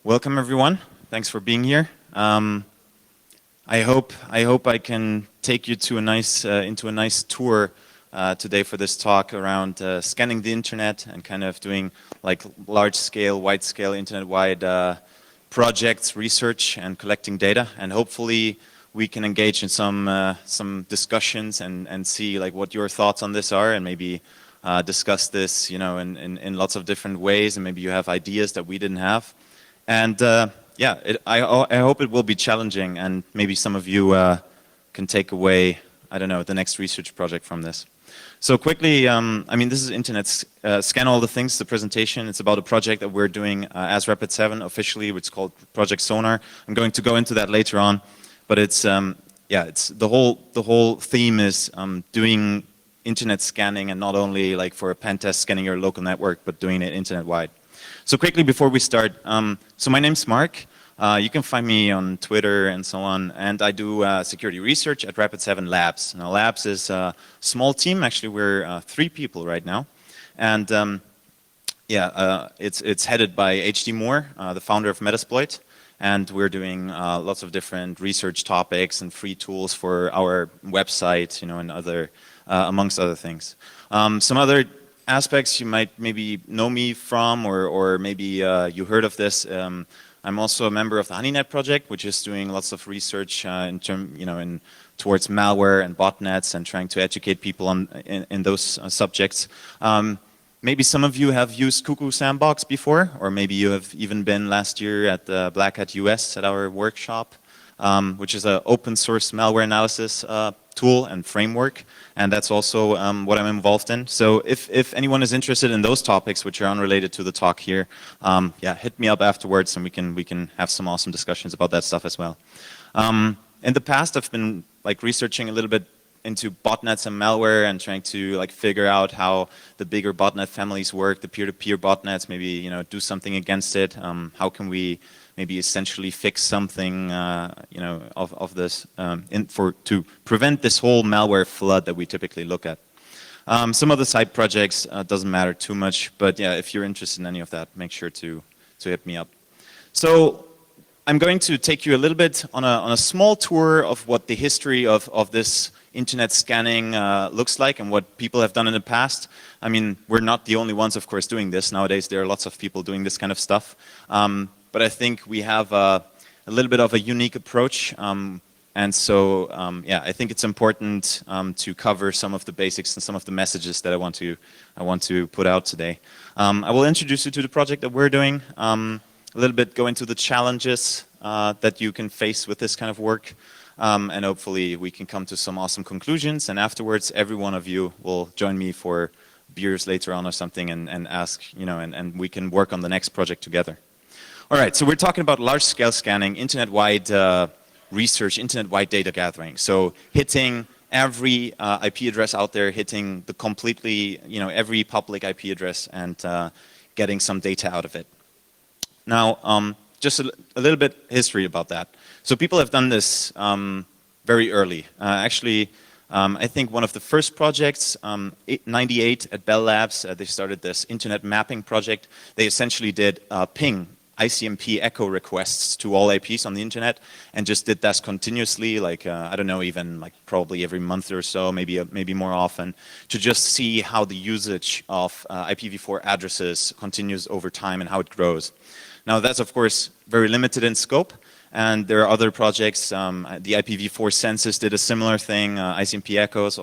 Welcome everyone. Thanks for being here. I hope I can take you to a nice into a nice tour today for this talk around scanning the internet and kind of doing like large-scale, wide-scale, internet-wide projects, research, and collecting data. And hopefully we can engage in some discussions and see like what your thoughts on this are, and maybe discuss this, you know, in lots of different ways. And maybe you have ideas that we didn't have. And yeah, I hope it will be challenging, and maybe some of you can take away, I don't know, the next research project from this. So quickly, I mean, this is Internet Scan All the Things, the presentation. It's about a project that we're doing as Rapid7 officially, which is called Project Sonar. I'm going to go into that later on, but it's, yeah, it's the whole theme is doing internet scanning, and not only like for a pen test scanning your local network, but doing it internet-wide. So quickly before we start, so my name's Mark. You can find me on Twitter and so on, and I do security research at Rapid7 Labs. Now Labs is a small team, actually we're 3 people right now, and yeah, it's headed by H.D. Moore, the founder of Metasploit, and we're doing lots of different research topics and free tools for our website, you know, and other, amongst other things. Some other aspects you might maybe know me from, or maybe you heard of this. I'm also a member of the HoneyNet project, which is doing lots of research towards malware and botnets, and trying to educate people on in those subjects. Maybe some of you have used Cuckoo Sandbox before, or maybe you have even been last year at the Black Hat US at our workshop, which is an open source malware analysis tool and framework, and that's also what I'm involved in. So if anyone is interested in those topics, which are unrelated to the talk here, yeah, hit me up afterwards, and we can have some awesome discussions about that stuff as well. In the past, I've been like researching a little bit into botnets and malware, and trying to like figure out how the bigger botnet families work, the peer-to-peer botnets, maybe, you know, do something against it. How can we maybe essentially fix something, you know, of this to prevent this whole malware flood that we typically look at. Some of the side projects doesn't matter too much, but yeah, if you're interested in any of that, make sure to hit me up. So I'm going to take you a little bit on a small tour of what the history of this internet scanning looks like, and what people have done in the past. I mean, we're not the only ones, of course, doing this. Nowadays, there are lots of people doing this kind of stuff. But I think we have a little bit of a unique approach, and so yeah, I think it's important to cover some of the basics and some of the messages that I want to put out today. I will introduce you to the project that we're doing, a little bit go into the challenges that you can face with this kind of work, and hopefully we can come to some awesome conclusions, and afterwards every one of you will join me for beers later on or something, and ask, you know, and we can work on the next project together. All right, so we're talking about large-scale scanning, internet-wide research, internet-wide data gathering. So hitting every IP address out there, hitting the completely, you know, every public IP address, and getting some data out of it. Now, just a little bit history about that. So people have done this very early. Actually, I think one of the first projects, 98 at Bell Labs, they started this internet mapping project. They essentially did ping ICMP echo requests to all IPs on the internet, and just did that continuously, like I don't know, even like probably every month or so, maybe more often, to just see how the usage of IPv4 addresses continues over time and how it grows. Now that's of course very limited in scope, and there are other projects. The IPv4 census did a similar thing, ICMP echoes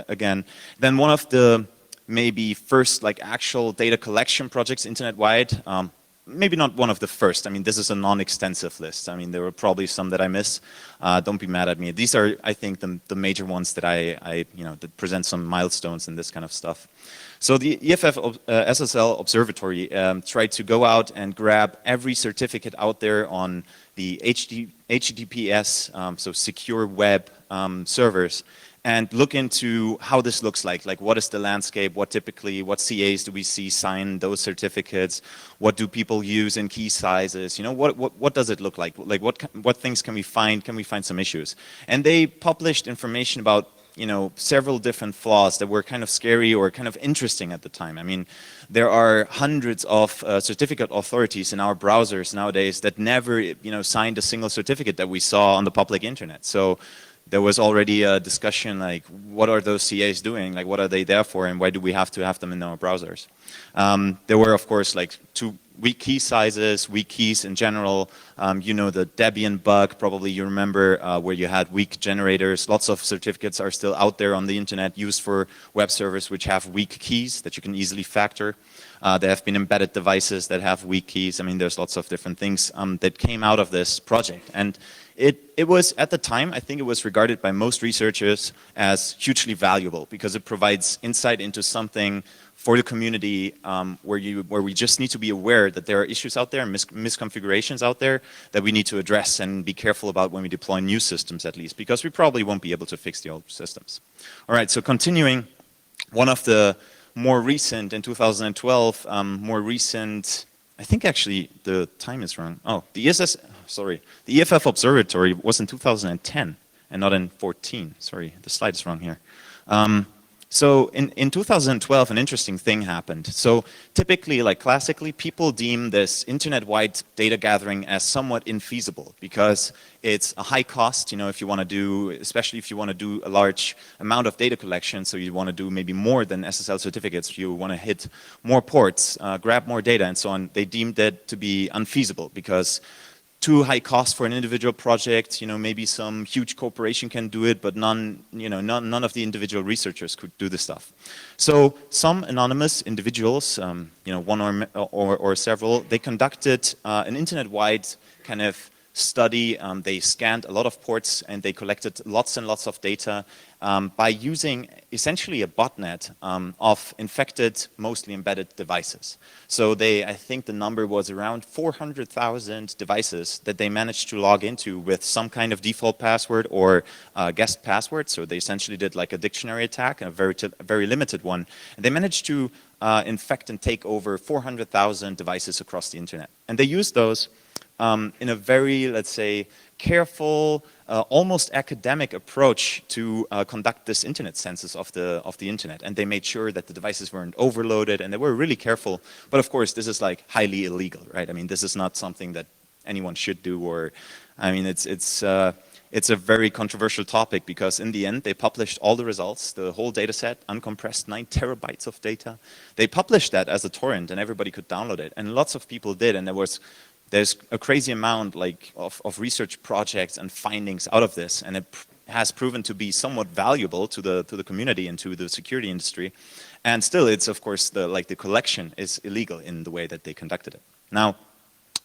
again. Then one of the maybe first like actual data collection projects internet-wide, maybe not one of the first. I mean, this is a non-extensive list. I mean, there were probably some that I miss. Don't be mad at me. These are, I think, the major ones that I you know, that present some milestones and this kind of stuff. So the EFF SSL Observatory tried to go out and grab every certificate out there on the HTTPS, so secure web servers, and look into how this looks like what is the landscape, what CAs do we see sign those certificates, what do people use in key sizes, you know, what does it look like what things can we find some issues. And they published information about, several different flaws that were kind of scary or kind of interesting at the time. I mean, there are hundreds of certificate authorities in our browsers nowadays that never, signed a single certificate that we saw on the public internet. So there was already a discussion like, what are those CAs doing? Like, what are they there for, and why do we have to have them in our browsers? There were, of course, like weak key sizes, weak keys in general. The Debian bug, probably you remember, where you had weak generators. Lots of certificates are still out there on the internet used for web servers which have weak keys that you can easily factor. There have been embedded devices that have weak keys. I mean, there's lots of different things that came out of this project. And it was, at the time, I think it was regarded by most researchers as hugely valuable because it provides insight into something for the community where we just need to be aware that there are issues out there and misconfigurations out there that we need to address and be careful about when we deploy new systems, at least, because we probably won't be able to fix the old systems. All right, so continuing, one of the more recent, in 2012, I think actually the time is wrong. Oh, the EFF Observatory was in 2010 and not in 14. Sorry, the slide is wrong here. So in 2012, an interesting thing happened. So typically, like classically, people deem this internet-wide data gathering as somewhat infeasible because it's a high cost, if you want to do, especially if you want to do a large amount of data collection, so you want to do maybe more than SSL certificates, you want to hit more ports, grab more data and so on. They deemed that to be unfeasible because too high cost for an individual project, maybe some huge corporation can do it, but none of the individual researchers could do this stuff. So some anonymous individuals, one or several, they conducted an internet-wide kind of study. They scanned a lot of ports and they collected lots and lots of data by using essentially a botnet of infected, mostly embedded devices. So I think the number was around 400,000 devices that they managed to log into with some kind of default password or guest password. So they essentially did like a dictionary attack, a very limited one. And they managed to infect and take over 400,000 devices across the internet. And they used those in a very, let's say, careful, almost academic approach to conduct this internet census of the internet. And they made sure that the devices weren't overloaded and they were really careful. But of course, this is like highly illegal, right? I mean, this is not something that anyone should do, or, I mean, it's a very controversial topic because in the end, they published all the results, the whole data set, uncompressed 9 terabytes of data. They published that as a torrent and everybody could download it. And lots of people did, and there's a crazy amount of research projects and findings out of this, and it has proven to be somewhat valuable to the community and to the security industry. And still, it's of course the collection is illegal in the way that they conducted it. Now,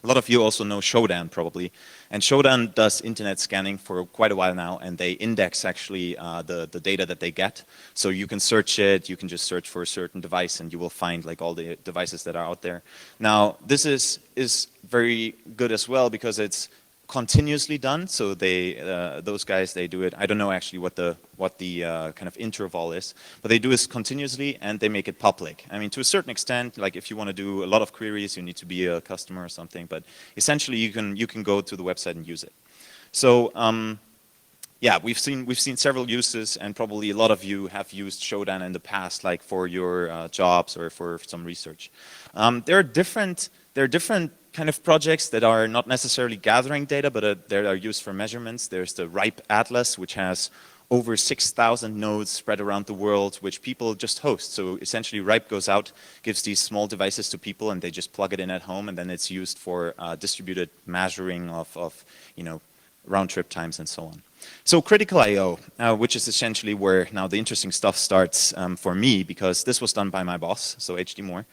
a lot of you also know Shodan probably, and Shodan does internet scanning for quite a while now, and they index actually the data that they get. So you can search it, you can just search for a certain device and you will find like all the devices that are out there. Now this is very good as well because it's continuously done. So those guys, they do it. I don't know actually what the kind of interval is, but they do this continuously and they make it public. I mean, to a certain extent, like if you want to do a lot of queries, you need to be a customer or something. But essentially, you can go to the website and use it. So yeah, we've seen several uses, and probably a lot of you have used Shodan in the past, like for your jobs or for some research. There are different kind of projects that are not necessarily gathering data, but they are used for measurements. There's the RIPE Atlas, which has over 6,000 nodes spread around the world, which people just host. So essentially, RIPE goes out, gives these small devices to people, and they just plug it in at home, and then it's used for distributed measuring of round trip times and so on. So critical I/O, which is essentially where now the interesting stuff starts for me, because this was done by my boss, so HD Moore.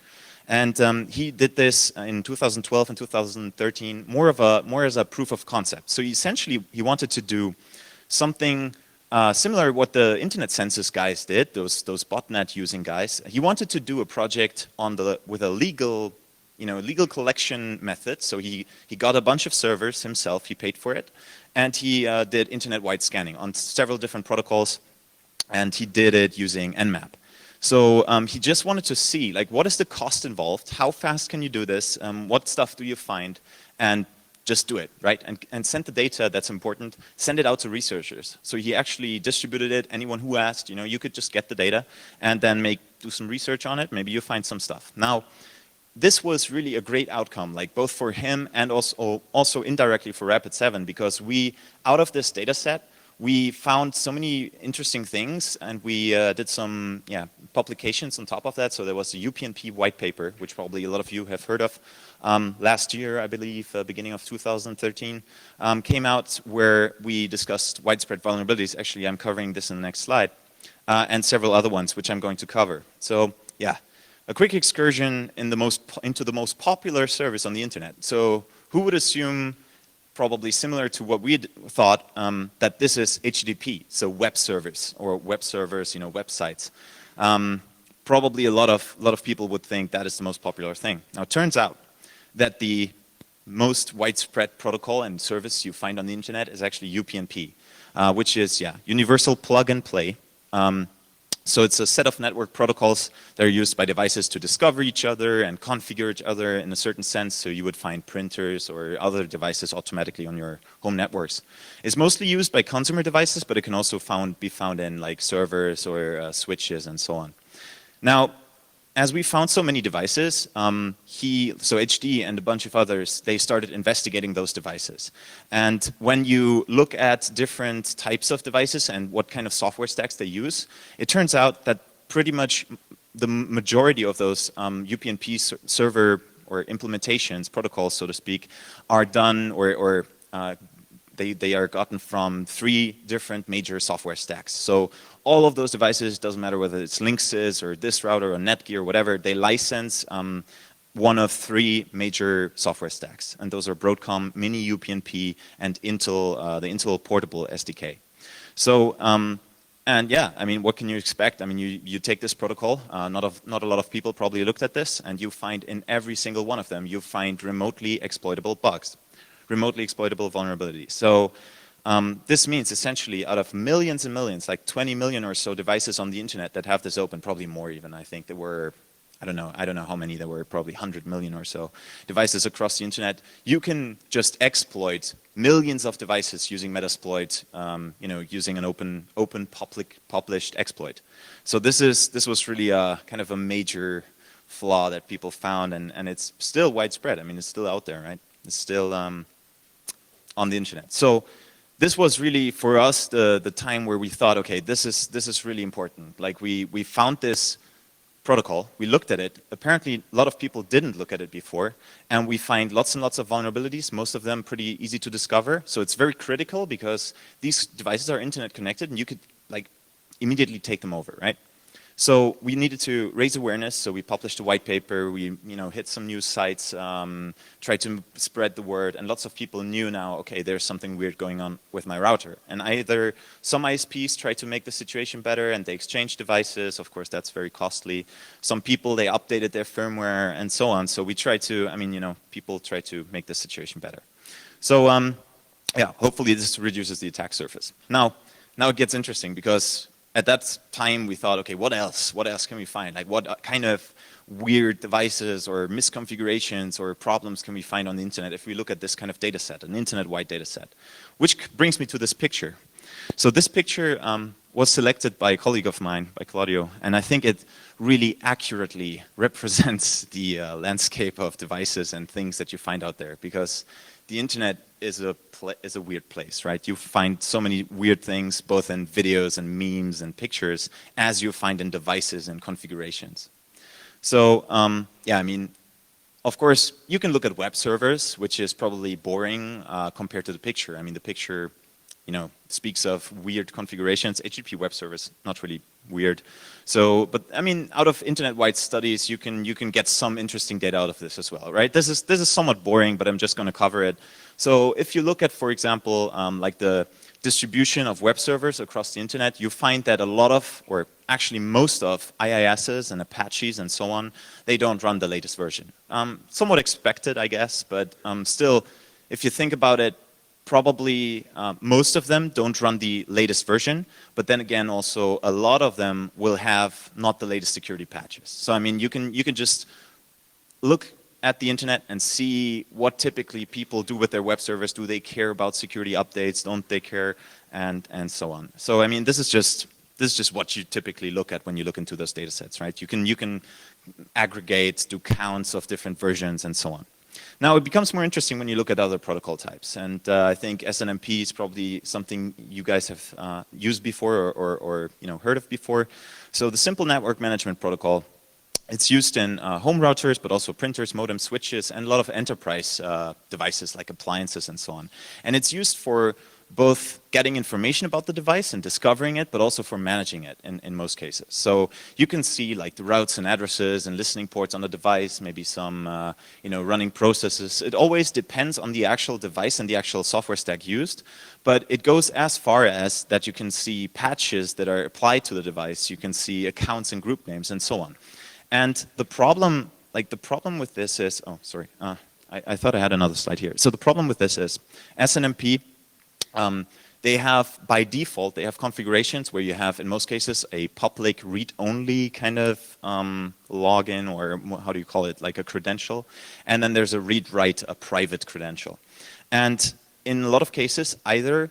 And he did this in 2012 and 2013, more as a proof of concept. So essentially, he wanted to do something similar to what the internet census guys did, those botnet using guys. He wanted to do a project with a legal collection method. So he got a bunch of servers himself, he paid for it, and he did internet-wide scanning on several different protocols, and he did it using Nmap. So he just wanted to see, like, what is the cost involved? How fast can you do this? What stuff do you find? And just do it, right? And send the data, that's important, send it out to researchers. So he actually distributed it, anyone who asked, you know, you could just get the data and then do some research on it, maybe you find some stuff. Now, this was really a great outcome, like both for him and also indirectly for Rapid7, because out of this data set, we found so many interesting things, and we did some publications on top of that. So there was the UPnP white paper, which probably a lot of you have heard of. Last year, I believe, beginning of 2013, came out where we discussed widespread vulnerabilities. Actually, I'm covering this in the next slide, and several other ones, which I'm going to cover. So yeah, a quick excursion into the most popular service on the internet. So who would assume, probably similar to what we thought, that this is HTTP, so web service or web servers, you know, websites. Probably a lot of people would think that is the most popular thing. Now, it turns out that the most widespread protocol and service you find on the internet is actually UPnP, which is, universal plug and play. So it's a set of network protocols that are used by devices to discover each other and configure each other in a certain sense. So you would find printers or other devices automatically on your home networks. It's mostly used by consumer devices, but it can also be found in like servers or switches and so on. Now, as we found so many devices, so HD and a bunch of others, they started investigating those devices. And when you look at different types of devices and what kind of software stacks they use, it turns out that pretty much the majority of those UPnP server or implementations, protocols, so to speak, are done or they are gotten from 3 different major software stacks. So all of those devices, doesn't matter whether it's Linksys or this router or Netgear or whatever, they license one of 3 major software stacks. And those are Broadcom, Mini UPnP, and Intel, the Intel Portable SDK. So, and yeah, I mean, what can you expect? I mean, you take this protocol, not a lot of people probably looked at this, and you find in every single one of them, you find remotely exploitable bugs, remotely exploitable vulnerabilities. So this means essentially out of millions and millions, like 20 million or so devices on the internet that have this open, probably more even, I think there were, I don't know how many, there were probably 100 million or so devices across the internet. You can just exploit millions of devices using Metasploit, you know, using an open published exploit. So this was really a kind of a major flaw that people found, and it's still widespread. I mean, it's still out there, right? It's still on the internet. So this was really for us the time where we thought, okay, this is really important. Like we found this protocol, we looked at it. Apparently, a lot of people didn't look at it before, and we find lots and lots of vulnerabilities. Most of them pretty easy to discover. So it's very critical because these devices are internet connected, and you could like immediately take them over, right? So we needed to raise awareness, so we published a white paper, we hit some news sites, tried to spread the word, and lots of people knew now, okay, there's something weird going on with my router. And either some ISPs tried to make the situation better and they exchanged devices, of course that's very costly. Some people, they updated their firmware and so on. So we tried to, people try to make the situation better. So yeah, hopefully this reduces the attack surface. Now it gets interesting because at that time, we thought, okay, what else? What else can we find? Like, what kind of weird devices or misconfigurations or problems can we find on the internet if we look at this kind of data set, an internet-wide data set? Which brings me to this picture. So this picture was selected by a colleague of mine, by Claudio, and I think it really accurately represents the landscape of devices and things that you find out there, because the internet is a weird place, right? You find so many weird things, both in videos and memes and pictures, as you find in devices and configurations. So, yeah, of course, you can look at web servers, which is probably boring compared to the picture. I mean, the picture, speaks of weird configurations. HTTP web servers, not really weird. So, but out of internet-wide studies, you can get some interesting data out of this as well, right? This is somewhat boring, but I'm just going to cover it. So, if you look at, for example, like the distribution of web servers across the internet, you find that a lot of, or actually most of, IISs and Apaches and so on, they don't run the latest version. Somewhat expected, I guess, but still, if you think about it, probably most of them don't run the latest version, but then again also a lot of them will have not the latest security patches. So you can just look at the internet and see what typically people do with their web servers. Do they care about security updates? Don't they care? And so on. So I mean, this is just what you typically look at when you look into those data sets, right? You can aggregate, do counts of different versions, and so on. Now it becomes more interesting when you look at other protocol types, and I think SNMP is probably something you guys have used before or heard of before. So the Simple Network Management Protocol, it's used in home routers, but also printers, modems, switches, and a lot of enterprise devices like appliances and so on. And it's used for both getting information about the device and discovering it, but also for managing it in most cases. So you can see like the routes and addresses and listening ports on the device, maybe some running processes. It always depends on the actual device and the actual software stack used, but it goes as far as that you can see patches that are applied to the device, you can see accounts and group names and so on. And the problem with this is, oh, sorry, I thought I had another slide here. So the problem with this is SNMP, they have, by default, they have configurations where you have, in most cases, a public read-only kind of login, or how do you call it, like a credential. And then there's a read-write, a private credential. And in a lot of cases, either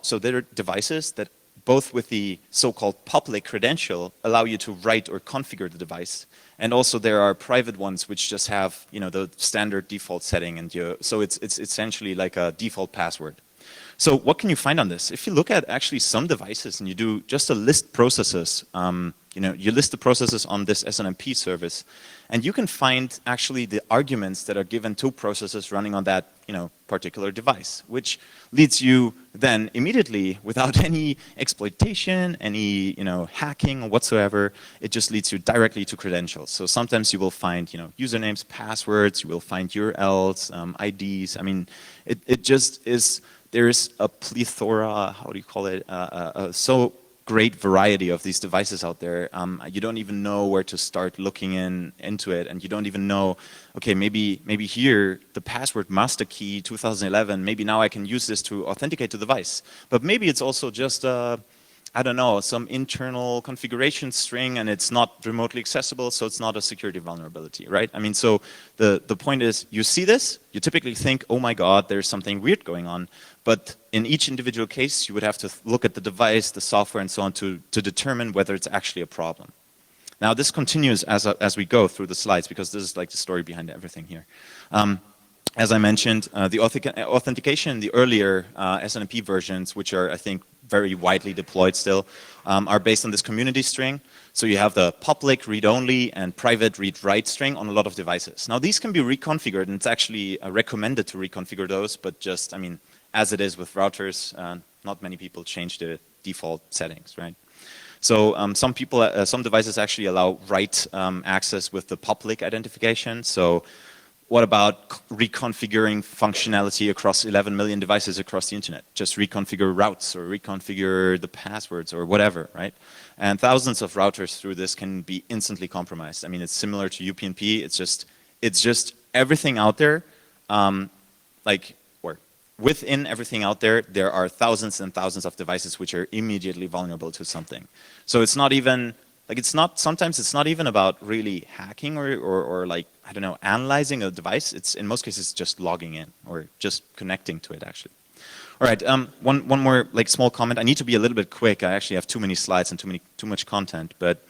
so there are devices that both with the so-called public credential allow you to write or configure the device. And also there are private ones which just have, the standard default setting, and so it's essentially like a default password. So what can you find on this? If you look at actually some devices and you do just a list processes, you list the processes on this SNMP service, and you can find actually the arguments that are given to processes running on that particular device, which leads you then immediately, without any exploitation, any hacking or whatsoever, it just leads you directly to credentials. So sometimes you will find usernames, passwords, you will find URLs, IDs. I mean, it just is. There's a plethora, how do you call it, so great variety of these devices out there. You don't even know where to start looking into it, and you don't even know, okay, maybe here the password master key 2011, maybe now I can use this to authenticate the device. But maybe it's also just I don't know, some internal configuration string, and it's not remotely accessible, so it's not a security vulnerability, right? I mean, so the point is, you see this, you typically think, oh my God, there's something weird going on. But in each individual case, you would have to look at the device, the software, and so on to determine whether it's actually a problem. Now, this continues as we go through the slides, because this is like the story behind everything here. As I mentioned, the authentication in the earlier SNMP versions, which are, I think, very widely deployed still, are based on this community string. So you have the public read-only and private read-write string on a lot of devices. Now, these can be reconfigured, and it's actually recommended to reconfigure those, but just, I mean, as it is with routers, not many people change the default settings, right? So some devices actually allow write access with the public identification. So what about reconfiguring functionality across 11 million devices across the internet? Just reconfigure routes or reconfigure the passwords or whatever, right? And thousands of routers through this can be instantly compromised. I mean, it's similar to UPnP. It's just everything out there, within everything out there, there are thousands and thousands of devices which are immediately vulnerable to something. So it's not even, sometimes it's not even about really hacking or like, I don't know, analyzing a device. It's in most cases just logging in or just connecting to it actually. All right, one more like small comment. I need to be a little bit quick. I actually have too many slides and too much content, but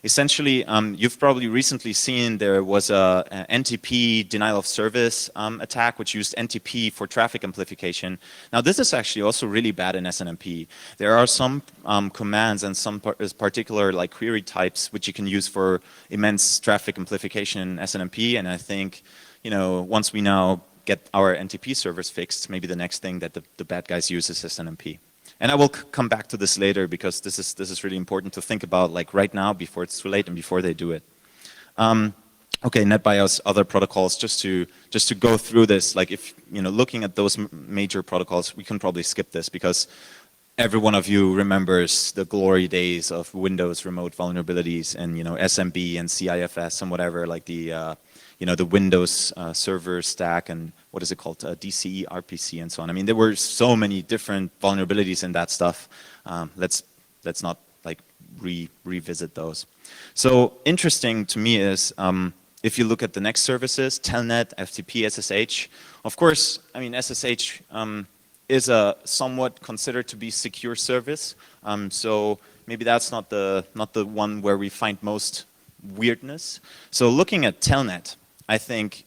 essentially, you've probably recently seen there was a NTP denial of service attack, which used NTP for traffic amplification. Now, this is actually also really bad in SNMP. There are some commands and some particular like query types which you can use for immense traffic amplification in SNMP. And I think, once we now get our NTP servers fixed, maybe the next thing that the bad guys use is SNMP. And I will come back to this later, because this is really important to think about, like right now, before it's too late and before they do it. Okay, NetBIOS, other protocols, just to go through this. Like if looking at those major protocols, we can probably skip this, because every one of you remembers the glory days of Windows remote vulnerabilities and SMB and CIFS and whatever, like the the Windows server stack and what is it called, DCE, RPC, and so on. I mean, there were so many different vulnerabilities in that stuff. Let's not like revisit those. So interesting to me is If you look at the next services, Telnet, FTP, SSH, of course, I mean, SSH is a somewhat considered to be secure service. So maybe that's not the one where we find most weirdness. So looking at Telnet, I think,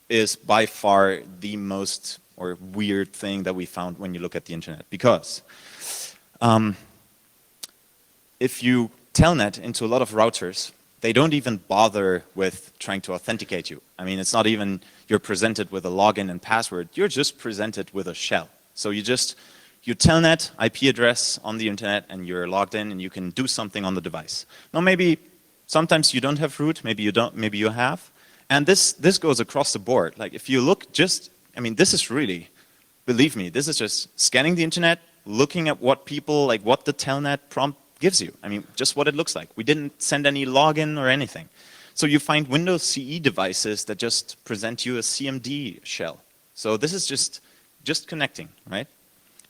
is by far the most or weird thing that we found when you look at the internet. Because if you Telnet into a lot of routers, they don't even bother with trying to authenticate you. I mean, it's not even you're presented with a login and password. You're just presented with a shell. So you Telnet IP address on the internet and you're logged in and you can do something on the device. Now maybe sometimes you don't have root, maybe you don't, maybe you have. And this goes across the board. Like if you look I mean, this is really, believe me, this is just scanning the internet, looking at what people, like what the Telnet prompt gives you. I mean, just what it looks like. We didn't send any login or anything. So you find Windows CE devices that just present you a CMD shell. So this is just connecting, right?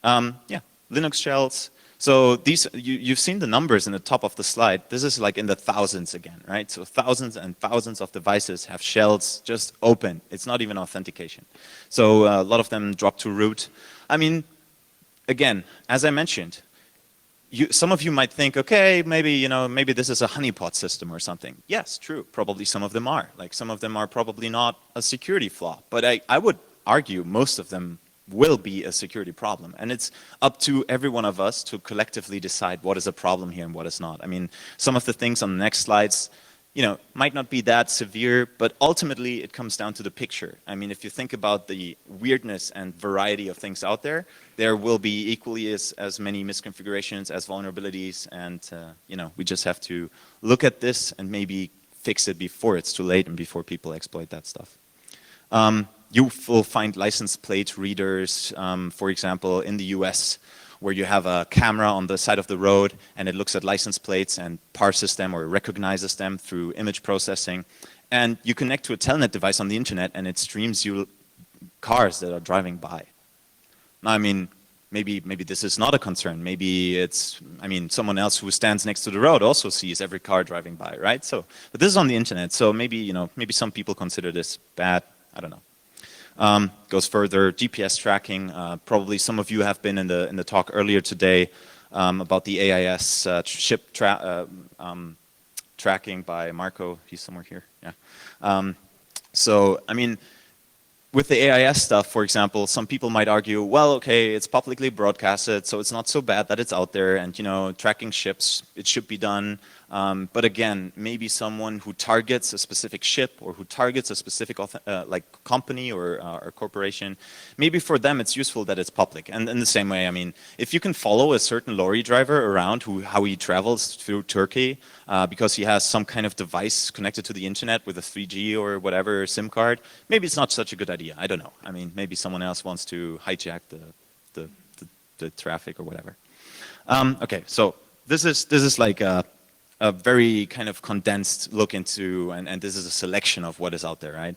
Yeah, Linux shells. So these, you've seen the numbers in the top of the slide. This is like in the thousands again, right? So thousands and thousands of devices have shells just open. It's not even authentication. So a lot of them drop to root. I mean, again, as I mentioned, some of you might think, okay, maybe this is a honeypot system or something. Yes, true. Probably some of them are. Like some of them are probably not a security flaw. But I would argue most of them will be a security problem. And it's up to every one of us to collectively decide what is a problem here and what is not. I mean, some of the things on the next slides, might not be that severe, but ultimately it comes down to the picture. I mean, if you think about the weirdness and variety of things out there, there will be equally as many misconfigurations as vulnerabilities, and we just have to look at this and maybe fix it before it's too late and before people exploit that stuff. You will find license plate readers, for example, in the US, where you have a camera on the side of the road and it looks at license plates and parses them or recognizes them through image processing. And you connect to a Telnet device on the internet and it streams you cars that are driving by. Now, I mean, maybe this is not a concern. Maybe it's, someone else who stands next to the road also sees every car driving by, right? So, but this is on the internet, so maybe, maybe some people consider this bad. I don't know. Goes further, GPS tracking. Probably some of you have been in the talk earlier today about the AIS ship tracking by Marco. He's somewhere here. Yeah. So I mean, with the AIS stuff, for example, some people might argue, well, okay, it's publicly broadcasted, so it's not so bad that it's out there, and tracking ships, it should be done. But again, maybe someone who targets a specific ship or who targets a specific like company or corporation, maybe for them it's useful that it's public. And in the same way, I mean, if you can follow a certain lorry driver around how he travels through Turkey because he has some kind of device connected to the internet with a 3G or whatever SIM card, maybe it's not such a good idea. I don't know. I mean, maybe someone else wants to hijack the traffic or whatever. Okay, so this is like a very kind of condensed look into, and this is a selection of what is out there, right?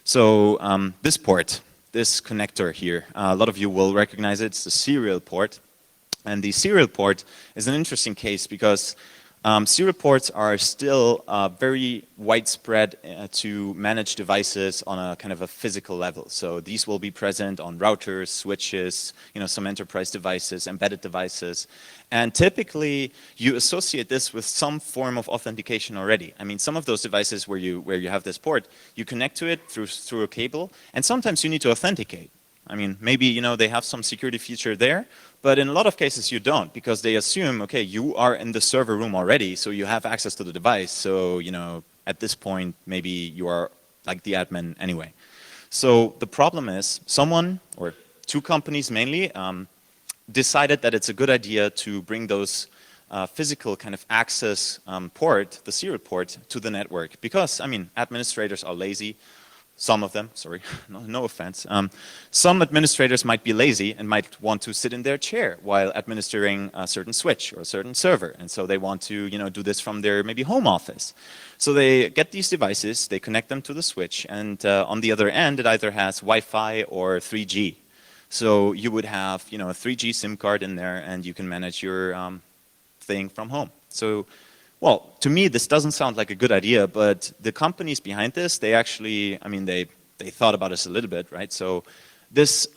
So this port, this connector here, a lot of you will recognize it. It's the serial port. And the serial port is an interesting case because serial ports are still very widespread to manage devices on a kind of a physical level. So these will be present on routers, switches, some enterprise devices, embedded devices. And typically, you associate this with some form of authentication already. I mean, some of those devices where you have this port, you connect to it through a cable, and sometimes you need to authenticate. I mean, maybe they have some security feature there, but in a lot of cases you don't, because they assume, okay, you are in the server room already, so you have access to the device. So at this point, maybe you are like the admin anyway. So the problem is, someone or two companies mainly decided that it's a good idea to bring those physical kind of access port, the serial port, to the network. Because, I mean, administrators are lazy. Some of them, sorry, no offense. Some administrators might be lazy and might want to sit in their chair while administering a certain switch or a certain server. And so they want to, do this from their maybe home office. So they get these devices, they connect them to the switch, and on the other end, it either has Wi-Fi or 3G. So you would have, a 3G SIM card in there, and you can manage your thing from home. So Well, to me, this doesn't sound like a good idea, but the companies behind this, they actually, I mean, they thought about this a little bit, right? So this,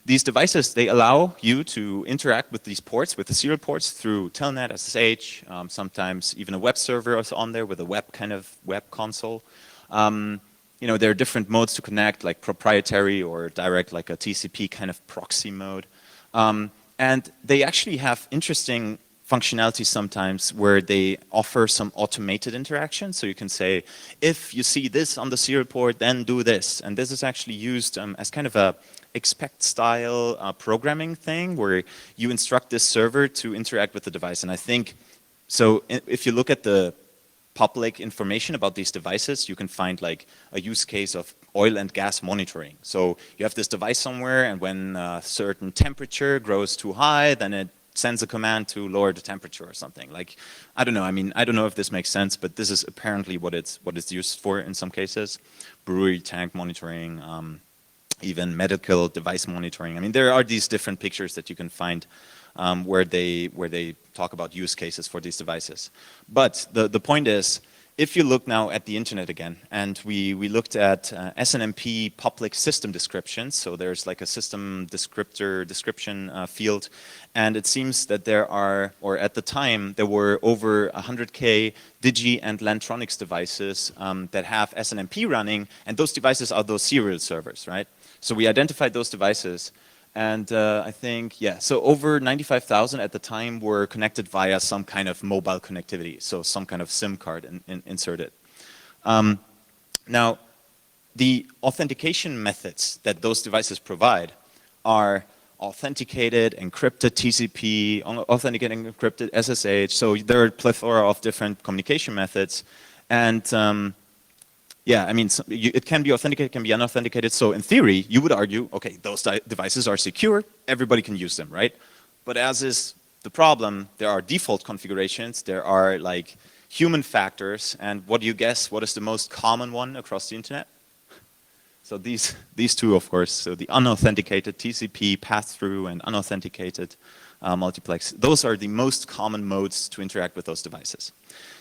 these devices, they allow you to interact with these ports, with the serial ports through Telnet, SSH, sometimes even a web server is on there with a web kind of web console. You know, there are different modes to connect, like proprietary or direct, like a TCP kind of proxy mode. And they actually have interesting functionality sometimes where they offer some automated interaction. So you can say, if you see this on the serial port, then do this. And this is actually used as kind of a expect style programming thing where you instruct this server to interact with the device. And I think, so if you look at the public information about these devices, you can find like a use case of oil and gas monitoring. So you have this device somewhere, and when a certain temperature grows too high, then it sends a command to lower the temperature or something. Like, I don't know, I mean, I don't know if this makes sense, but this is apparently what it's used for in some cases. Brewery tank monitoring, even medical device monitoring. I mean, there are these different pictures that you can find where they talk about use cases for these devices. But the point is, if you look now at the internet again, and we looked at SNMP public system descriptions, so there's like a system description field, and it seems that there are, or at the time, there were over 100K Digi and Lantronix devices that have SNMP running, and those devices are those serial servers, right? So we identified those devices, and I think, yeah, so over 95,000 at the time were connected via some kind of mobile connectivity, so some kind of SIM card inserted. Now, the authentication methods that those devices provide are authenticated, encrypted TCP, authenticated, encrypted SSH, so there are a plethora of different communication methods, and yeah, I mean, it can be authenticated, it can be unauthenticated. So in theory, you would argue, okay, those devices are secure, everybody can use them, right? But as is the problem, there are default configurations, there are like human factors, and what do you guess, what is the most common one across the internet? So these two, of course, so the unauthenticated TCP pass-through and unauthenticated multiplex, those are the most common modes to interact with those devices.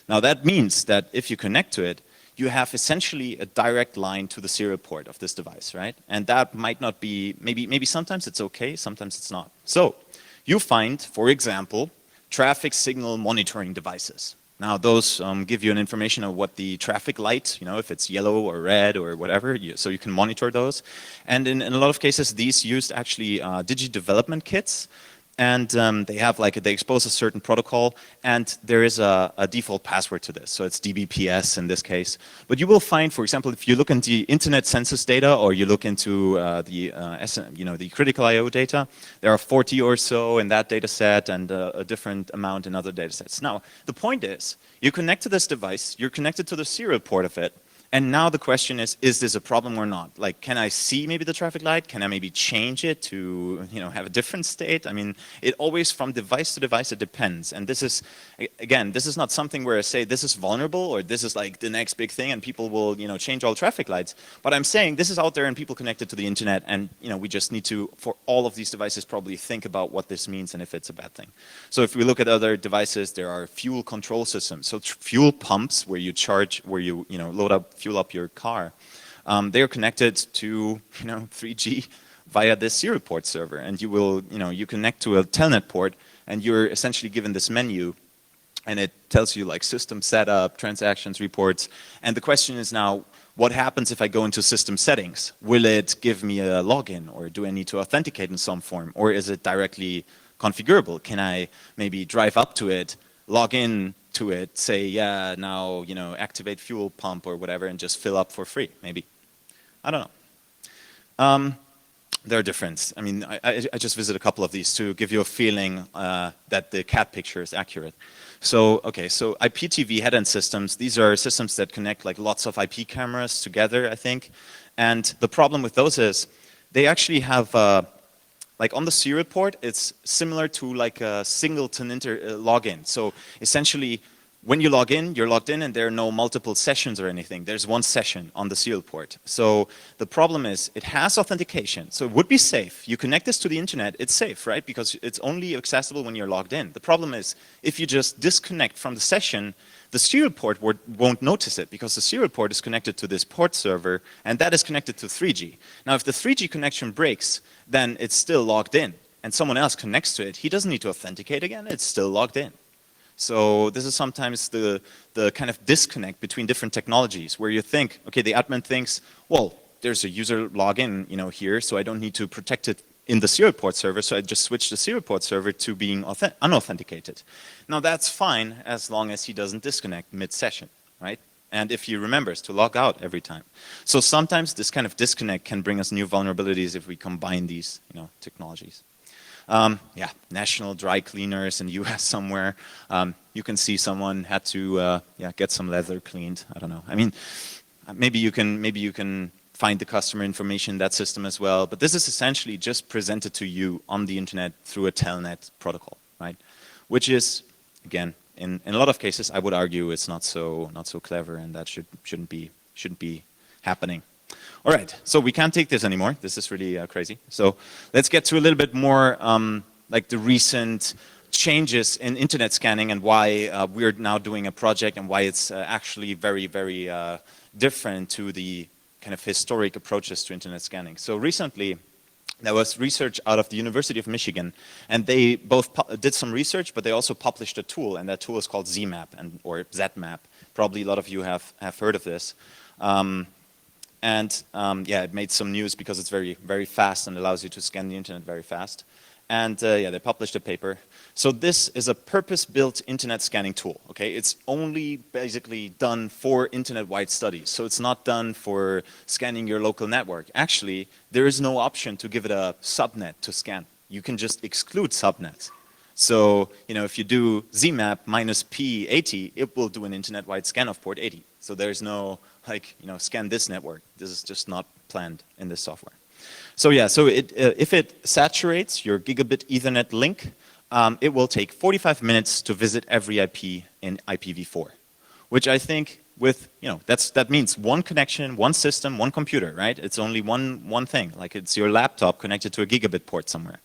Now that means that if you connect to it, you have essentially a direct line to the serial port of this device, right? And that might not be, maybe sometimes it's okay, sometimes it's not. So you find, for example, traffic signal monitoring devices. Now those give you an information of what the traffic light, you know, if it's yellow or red or whatever, so you can monitor those. And in a lot of cases, these used actually Digi development kits. And they have like, they expose a certain protocol, and there is a default password to this. So it's DBPS in this case. But you will find, for example, if you look into the internet census data, or you look into the critical I/O data, there are 40 or so in that data set, and a different amount in other data sets. Now, the point is, you connect to this device, you're connected to the serial port of it, and now the question is this a problem or not? Like, can I see maybe the traffic light? Can I maybe change it to, you know, have a different state? I mean, it always, from device to device, it depends. And this is, again, this is not something where I say this is vulnerable or this is like the next big thing and people will, you know, change all traffic lights. But I'm saying this is out there and people connected to the internet, and, you know, we just need to, for all of these devices, probably think about what this means and if it's a bad thing. So if we look at other devices, there are fuel control systems. So fuel pumps where you charge, where you know, load up, fuel up your car. They are connected to, you know, 3G via this serial port server, and you will, you know, you connect to a telnet port, and you're essentially given this menu, and it tells you like system setup, transactions, reports, and the question is now, what happens if I go into system settings? Will it give me a login, or do I need to authenticate in some form, or is it directly configurable? Can I maybe drive up to it, log in to it, say, yeah, now, you know, activate fuel pump or whatever, and just fill up for free, maybe. I don't know. There are different. I mean, I just visited a couple of these to give you a feeling that the cat picture is accurate. So, okay, so IPTV head-end systems, these are systems that connect like lots of IP cameras together, I think. And the problem with those is they actually have like on the serial port, it's similar to like a singleton login. So essentially, when you log in, you're logged in and there are no multiple sessions or anything. There's one session on the serial port. So the problem is it has authentication. So it would be safe. You connect this to the internet, it's safe, right? Because it's only accessible when you're logged in. The problem is if you just disconnect from the session, the serial port won't notice it because the serial port is connected to this port server and that is connected to 3G. Now if the 3G connection breaks, then it's still logged in and someone else connects to it. He doesn't need to authenticate again, it's still logged in. So this is sometimes the kind of disconnect between different technologies where you think, okay, the admin thinks, well, there's a user login, here, so I don't need to protect it in the serial port server, so I just switch the serial port server to being unauthenticated. Now that's fine as long as he doesn't disconnect mid-session, right? And if he remembers to log out every time. So sometimes this kind of disconnect can bring us new vulnerabilities if we combine these, technologies. Yeah, national dry cleaners in the US somewhere. You can see someone had to get some leather cleaned. I don't know. I mean, maybe you can find the customer information in that system as well. But this is essentially just presented to you on the internet through a telnet protocol, right? Which is, again, in a lot of cases, I would argue it's not so clever, and that shouldn't be happening. All right, so we can't take this anymore. This is really crazy. So let's get to a little bit more like the recent changes in internet scanning and why we're now doing a project and why it's actually very, very different to the kind of historic approaches to internet scanning. So recently, there was research out of the University of Michigan, and they both did some research, but they also published a tool, and that tool is called ZMap or ZMap. Probably a lot of you have heard of this. Yeah, it made some news because it's very, very fast and allows you to scan the internet very fast. And yeah, they published a paper. So this is a purpose-built internet scanning tool, okay? It's only basically done for internet-wide studies. So it's not done for scanning your local network. Actually, there is no option to give it a subnet to scan. You can just exclude subnets. So, if you do ZMap minus P80, it will do an internet-wide scan of port 80. So there's no, scan this network. This is just not planned in this software. So yeah, so if it saturates your gigabit Ethernet link, it will take 45 minutes to visit every IP in IPv4, which I think that means one connection, one system, one computer, right? It's only one thing, like it's your laptop connected to a gigabit port somewhere.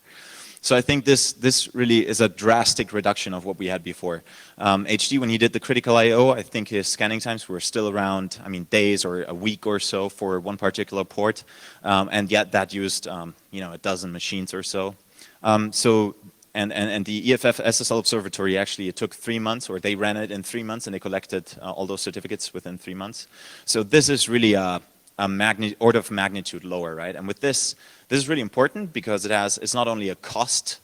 So I think this really is a drastic reduction of what we had before. HD, when he did the critical I/O, I think his scanning times were still around, days or a week or so for one particular port, and yet that used, a dozen machines or so. And the EFF SSL Observatory actually, it took 3 months, or they ran it in 3 months, and they collected all those certificates within 3 months. So this is really a order of magnitude lower, right? And with this is really important because it's not only a cost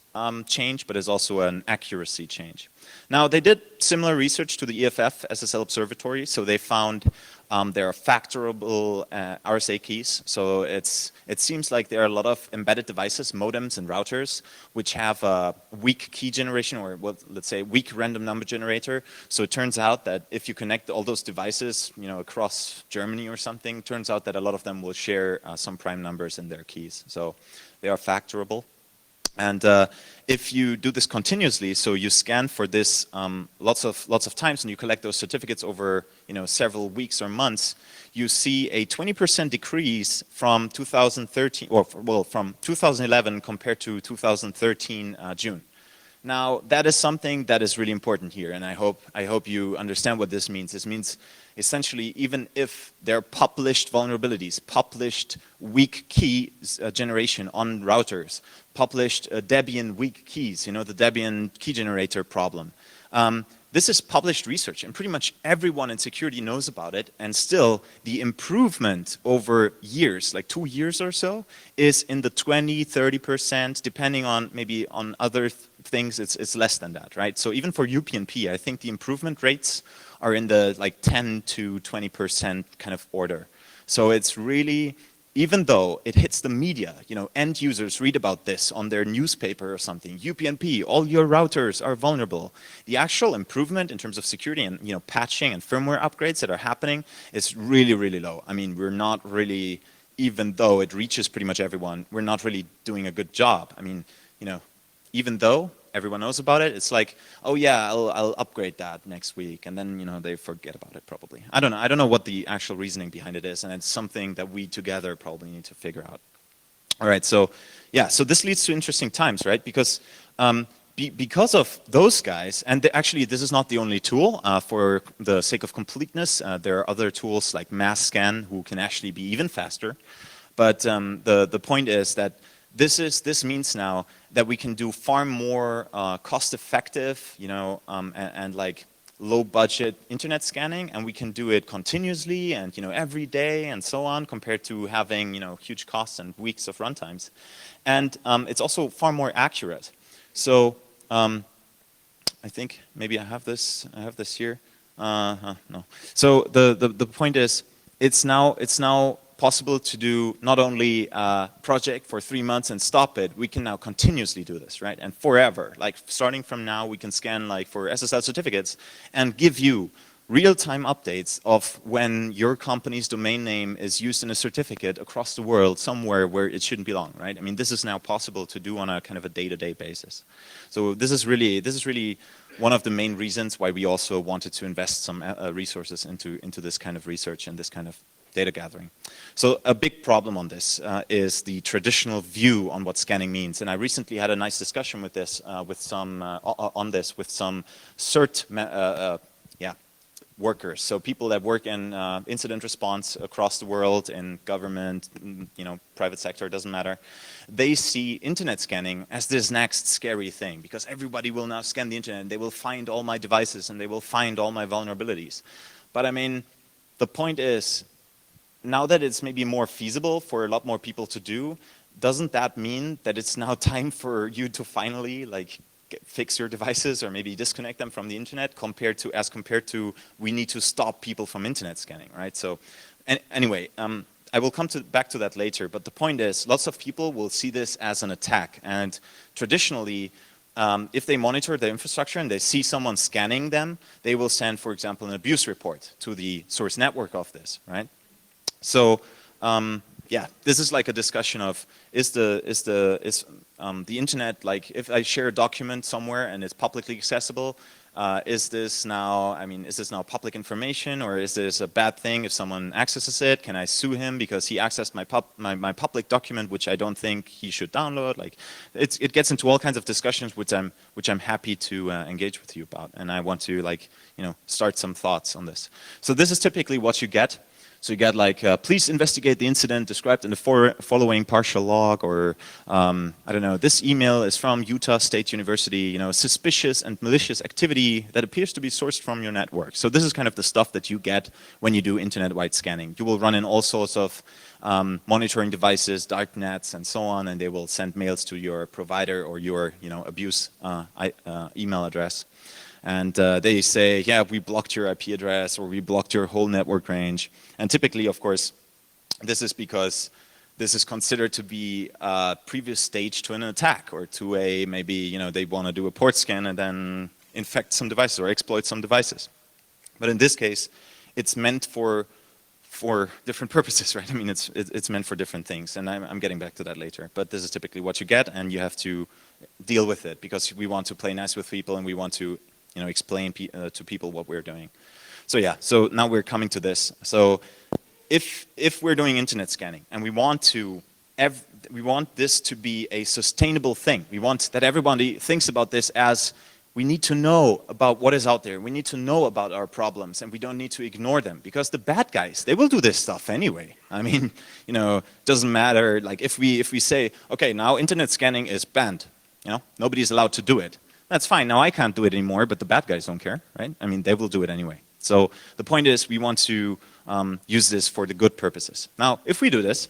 change, but it's also an accuracy change. Now, they did similar research to the EFF SSL Observatory, so they found there are factorable RSA keys. So it seems like there are a lot of embedded devices, modems and routers, which have a weak key generation, or let's say weak random number generator. So it turns out that if you connect all those devices, across Germany or something, turns out that a lot of them will share some prime numbers in their keys. So they are factorable. And if you do this continuously, so you scan for this lots of times, and you collect those certificates over several weeks or months, you see a 20% decrease from 2013, or from 2011 compared to 2013 June. Now, that is something that is really important here, and I hope you understand what this means. This means essentially, even if there are published vulnerabilities, published weak key generation on routers, published Debian weak keys, the Debian key generator problem. This is published research, and pretty much everyone in security knows about it, and still the improvement over years, like 2 years or so, is in the 20, 30%, depending on maybe on other things, it's less than that, right? So even for UPnP, I think the improvement rates are in the 10 to 20% kind of order. So it's really, even though it hits the media, end users read about this on their newspaper or something, UPnP, all your routers are vulnerable. The actual improvement in terms of security and patching and firmware upgrades that are happening is really, really low. We're not really, even though it reaches pretty much everyone, we're not really doing a good job. Even though everyone knows about it. It's like, oh yeah, I'll upgrade that next week, and then they forget about it probably. I don't know. I don't know what the actual reasoning behind it is, and it's something that we together probably need to figure out. All right, so yeah, so this leads to interesting times, right? Because because of those guys, and actually this is not the only tool. For the sake of completeness, there are other tools like mass scan who can actually be even faster. But the point is that this means now that we can do far more cost-effective, and like low-budget internet scanning, and we can do it continuously and every day and so on, compared to having huge costs and weeks of runtimes. And it's also far more accurate. So I think maybe I have this here. No. So the point is, it's now possible to do not only a project for 3 months and stop it. We can now continuously do this, right? And forever, like starting from now, we can scan like for SSL certificates and give you real-time updates of when your company's domain name is used in a certificate across the world somewhere where it shouldn't belong, right? I mean, this is now possible to do on a kind of a day-to-day basis. So this is really one of the main reasons why we also wanted to invest some resources into this kind of research and this kind of data gathering. So a big problem on this is the traditional view on what scanning means. And I recently had a nice discussion with this, with some CERT workers. So people that work in incident response across the world, in government, private sector, it doesn't matter. They see internet scanning as this next scary thing, because everybody will now scan the internet and they will find all my devices and they will find all my vulnerabilities. But I mean, the point is, now that it's maybe more feasible for a lot more people to do, doesn't that mean that it's now time for you to finally fix your devices or maybe disconnect them from the internet, as compared to we need to stop people from internet scanning, right? So anyway, I will come back to that later, but the point is, lots of people will see this as an attack, and traditionally, if they monitor the infrastructure and they see someone scanning them, they will send, for example, an abuse report to the source network of this, right? So yeah, this is like a discussion of is the internet, like if I share a document somewhere and it's publicly accessible, is this now public information, or is this a bad thing if someone accesses it? Can I sue him because he accessed my public document, which I don't think he should download? Like, it gets into all kinds of discussions which I'm happy to engage with you about, and I want to start some thoughts on this. So this is typically what you get. So you get like, please investigate the incident described in the following partial log, or I don't know, this email is from Utah State University, suspicious and malicious activity that appears to be sourced from your network. So this is kind of the stuff that you get when you do internet-wide scanning. You will run in all sorts of monitoring devices, dark nets, and so on, and they will send mails to your provider or your abuse email address. And they say, yeah, we blocked your IP address, or we blocked your whole network range. And typically, of course, this is because this is considered to be a previous stage to an attack, or to a, maybe, they want to do a port scan and then infect some devices or exploit some devices. But in this case, it's meant for different purposes, right? I mean, it's meant for different things, and I'm getting back to that later. But this is typically what you get, and you have to deal with it, because we want to play nice with people, and we want to explain to people what we're doing. So yeah, so now we're coming to this. So if we're doing internet scanning and we want this to be a sustainable thing, we want that everybody thinks about this as, we need to know about what is out there, we need to know about our problems, and we don't need to ignore them, because the bad guys, they will do this stuff anyway. I mean, doesn't matter, like if we say, okay, now internet scanning is banned, nobody's allowed to do it. That's fine, now I can't do it anymore, but the bad guys don't care, right? I mean, they will do it anyway. So the point is, we want to use this for the good purposes. Now, if we do this,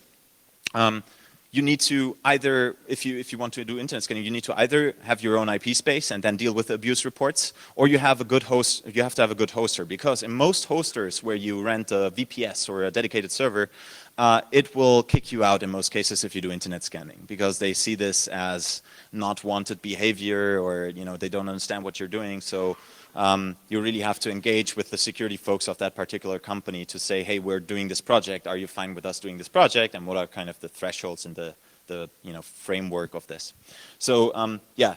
you need to either, if you want to do internet scanning, you need to either have your own IP space and then deal with abuse reports, or you have a good host. You have to have a good hoster, because in most hosters where you rent a VPS or a dedicated server, it will kick you out in most cases if you do internet scanning, because they see this as not wanted behavior, or they don't understand what you're doing. So you really have to engage with the security folks of that particular company to say, hey, we're doing this project. Are you fine with us doing this project? And what are kind of the thresholds and the framework of this? So yeah,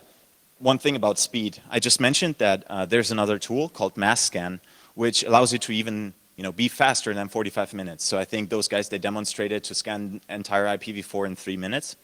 one thing about speed. I just mentioned that there's another tool called mass scan, which allows you to even be faster than 45 minutes. So I think those guys, they demonstrated to scan entire IPv4 in 3 minutes,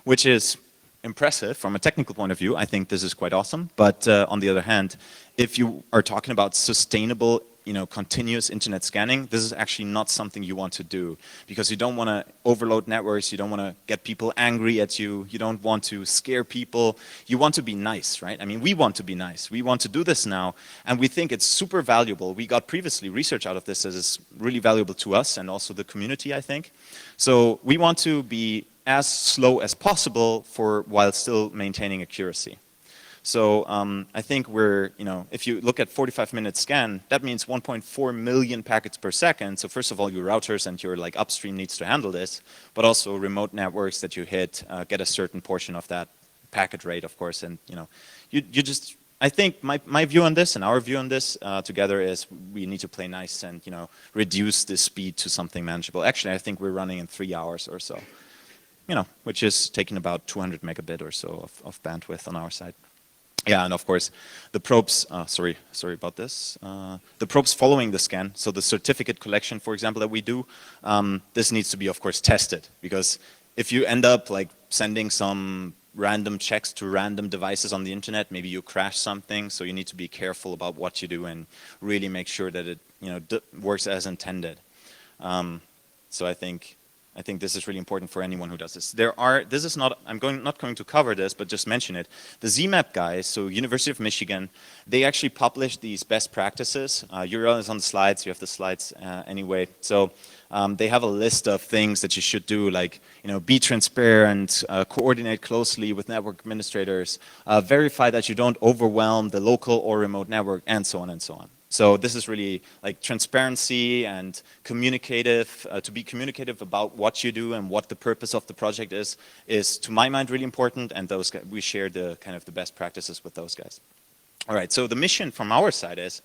which is impressive from a technical point of view. I think this is quite awesome. But on the other hand, if you are talking about sustainable, continuous internet scanning, this is actually not something you want to do, because you don't want to overload networks, you don't want to get people angry at you, you don't want to scare people, you want to be nice, right? I mean, we want to be nice, we want to do this now, and we think it's super valuable. We got previously research out of this that is really valuable to us and also the community, I think. So we want to be as slow as possible while still maintaining accuracy. So I think if you look at 45-minute scan, that means 1.4 million packets per second. So first of all, your routers and your upstream needs to handle this, but also remote networks that you hit get a certain portion of that packet rate, of course. And I think my view on this and our view on this together is we need to play nice and reduce the speed to something manageable. Actually, I think we're running in 3 hours or so, which is taking about 200 megabit or so of bandwidth on our side. Yeah, and of course, the probes, sorry about this. The probes following the scan, so the certificate collection, for example, that we do, this needs to be, of course, tested. Because if you end up sending some random checks to random devices on the internet, maybe you crash something, so you need to be careful about what you do and really make sure that it works as intended. So I think this is really important for anyone who does this. I'm not going to cover this, but just mention it. The ZMAP guys, so University of Michigan, they actually published these best practices. URL is on the slides, you have the slides anyway. So they have a list of things that you should do, like be transparent, coordinate closely with network administrators, verify that you don't overwhelm the local or remote network, and so on and so on. So this is really transparency and communicative, to be communicative about what you do and what the purpose of the project is to my mind really important, and those guys, we share the the best practices with those guys. All right, so the mission from our side is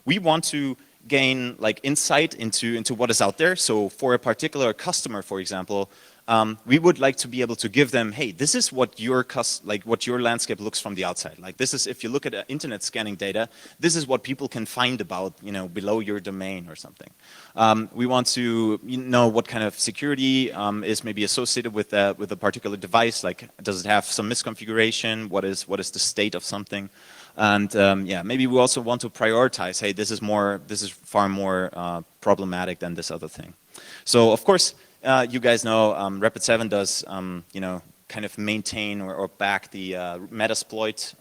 we want to gain insight into what is out there. So for a particular customer, for example, we would like to be able to give them, hey, this is what your landscape looks from the outside. This is, if you look at internet scanning data, this is what people can find about, below your domain or something. We want to know what kind of security is maybe associated with a particular device. Does it have some misconfiguration? What is the state of something? And yeah, maybe we also want to prioritize, hey, this is far more problematic than this other thing. So of course, you guys know Rapid7 does, maintain or back the Metasploit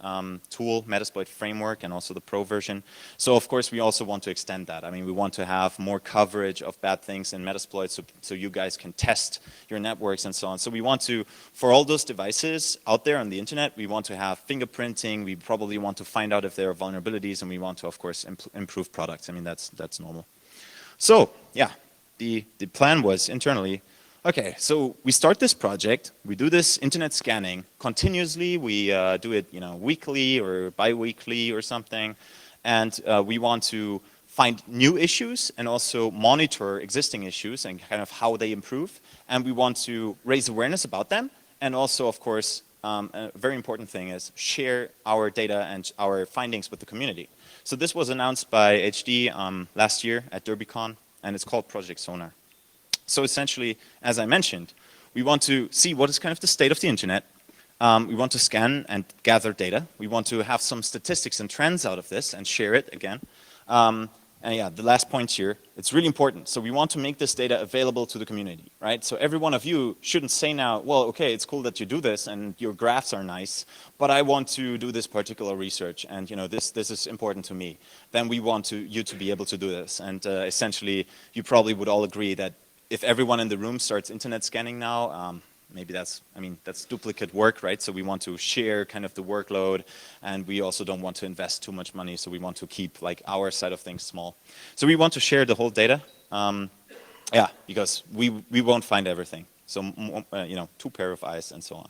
tool, Metasploit framework, and also the Pro version. So of course, we also want to extend that. I mean, we want to have more coverage of bad things in Metasploit so you guys can test your networks and so on. So we want to, for all those devices out there on the internet, we want to have fingerprinting. We probably want to find out if there are vulnerabilities, and we want to, of course, improve products. I mean, that's normal. So yeah. The plan was internally, okay, so we start this project, we do this internet scanning continuously, we do it weekly or bi-weekly or something, and we want to find new issues and also monitor existing issues and how they improve, and we want to raise awareness about them, and also, of course, a very important thing is share our data and our findings with the community. So this was announced by HD last year at DerbyCon, and it's called Project Sonar. So essentially, as I mentioned, we want to see what is the state of the internet. We want to scan and gather data. We want to have some statistics and trends out of this and share it again. And yeah, the last point here, it's really important. So we want to make this data available to the community, right? So every one of you shouldn't say now, well, okay, it's cool that you do this and your graphs are nice, but I want to do this particular research and this is important to me. Then we want you to be able to do this. And essentially, you probably would all agree that if everyone in the room starts internet scanning now, maybe that's duplicate work, right? So we want to share the workload, and we also don't want to invest too much money, so we want to keep our side of things small. So we want to share the whole data, yeah, because we won't find everything. So, two pair of eyes and so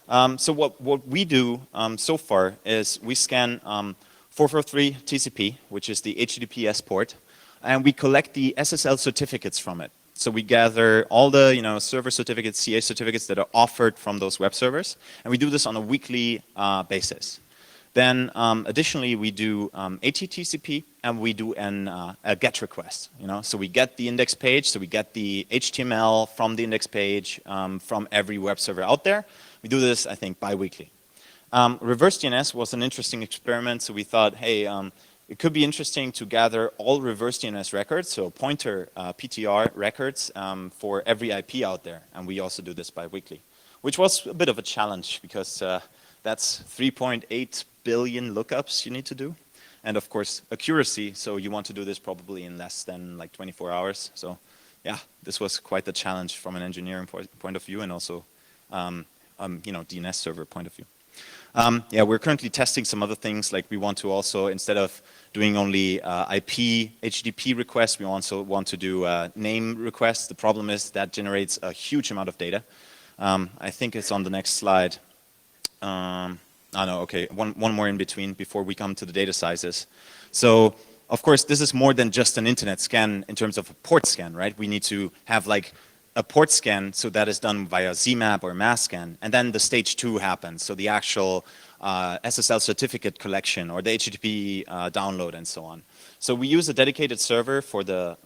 on. So what we do so far is we scan 443 TCP, which is the HTTPS port, and we collect the SSL certificates from it. So we gather all the server certificates, CA certificates that are offered from those web servers, and we do this on a weekly basis. Then additionally, we do HTTP and we do a GET request. So we get the index page, so we get the HTML from the index page from every web server out there. We do this, I think, bi-weekly. Reverse DNS was an interesting experiment, so we thought, hey, it could be interesting to gather all reverse DNS records, so pointer PTR records for every IP out there, and we also do this bi-weekly, which was a bit of a challenge because that's 3.8 billion lookups you need to do, and of course accuracy, so you want to do this probably in less than like 24 hours. So yeah, this was quite the challenge from an engineering point of view and also DNS server point of view. Yeah, we're currently testing some other things, like we want to also, instead of doing only IP HTTP requests, we also want to do name requests. The problem is that generates a huge amount of data. I think it's on the next slide. No, okay, one more in between before we come to the data sizes. So, of course, this is more than just an internet scan in terms of a port scan, right? We need to have like a port scan, so that is done via ZMAP or mass scan, and then the stage 2 happens, so the actual SSL certificate collection or the HTTP download and so on. So we use a dedicated server for the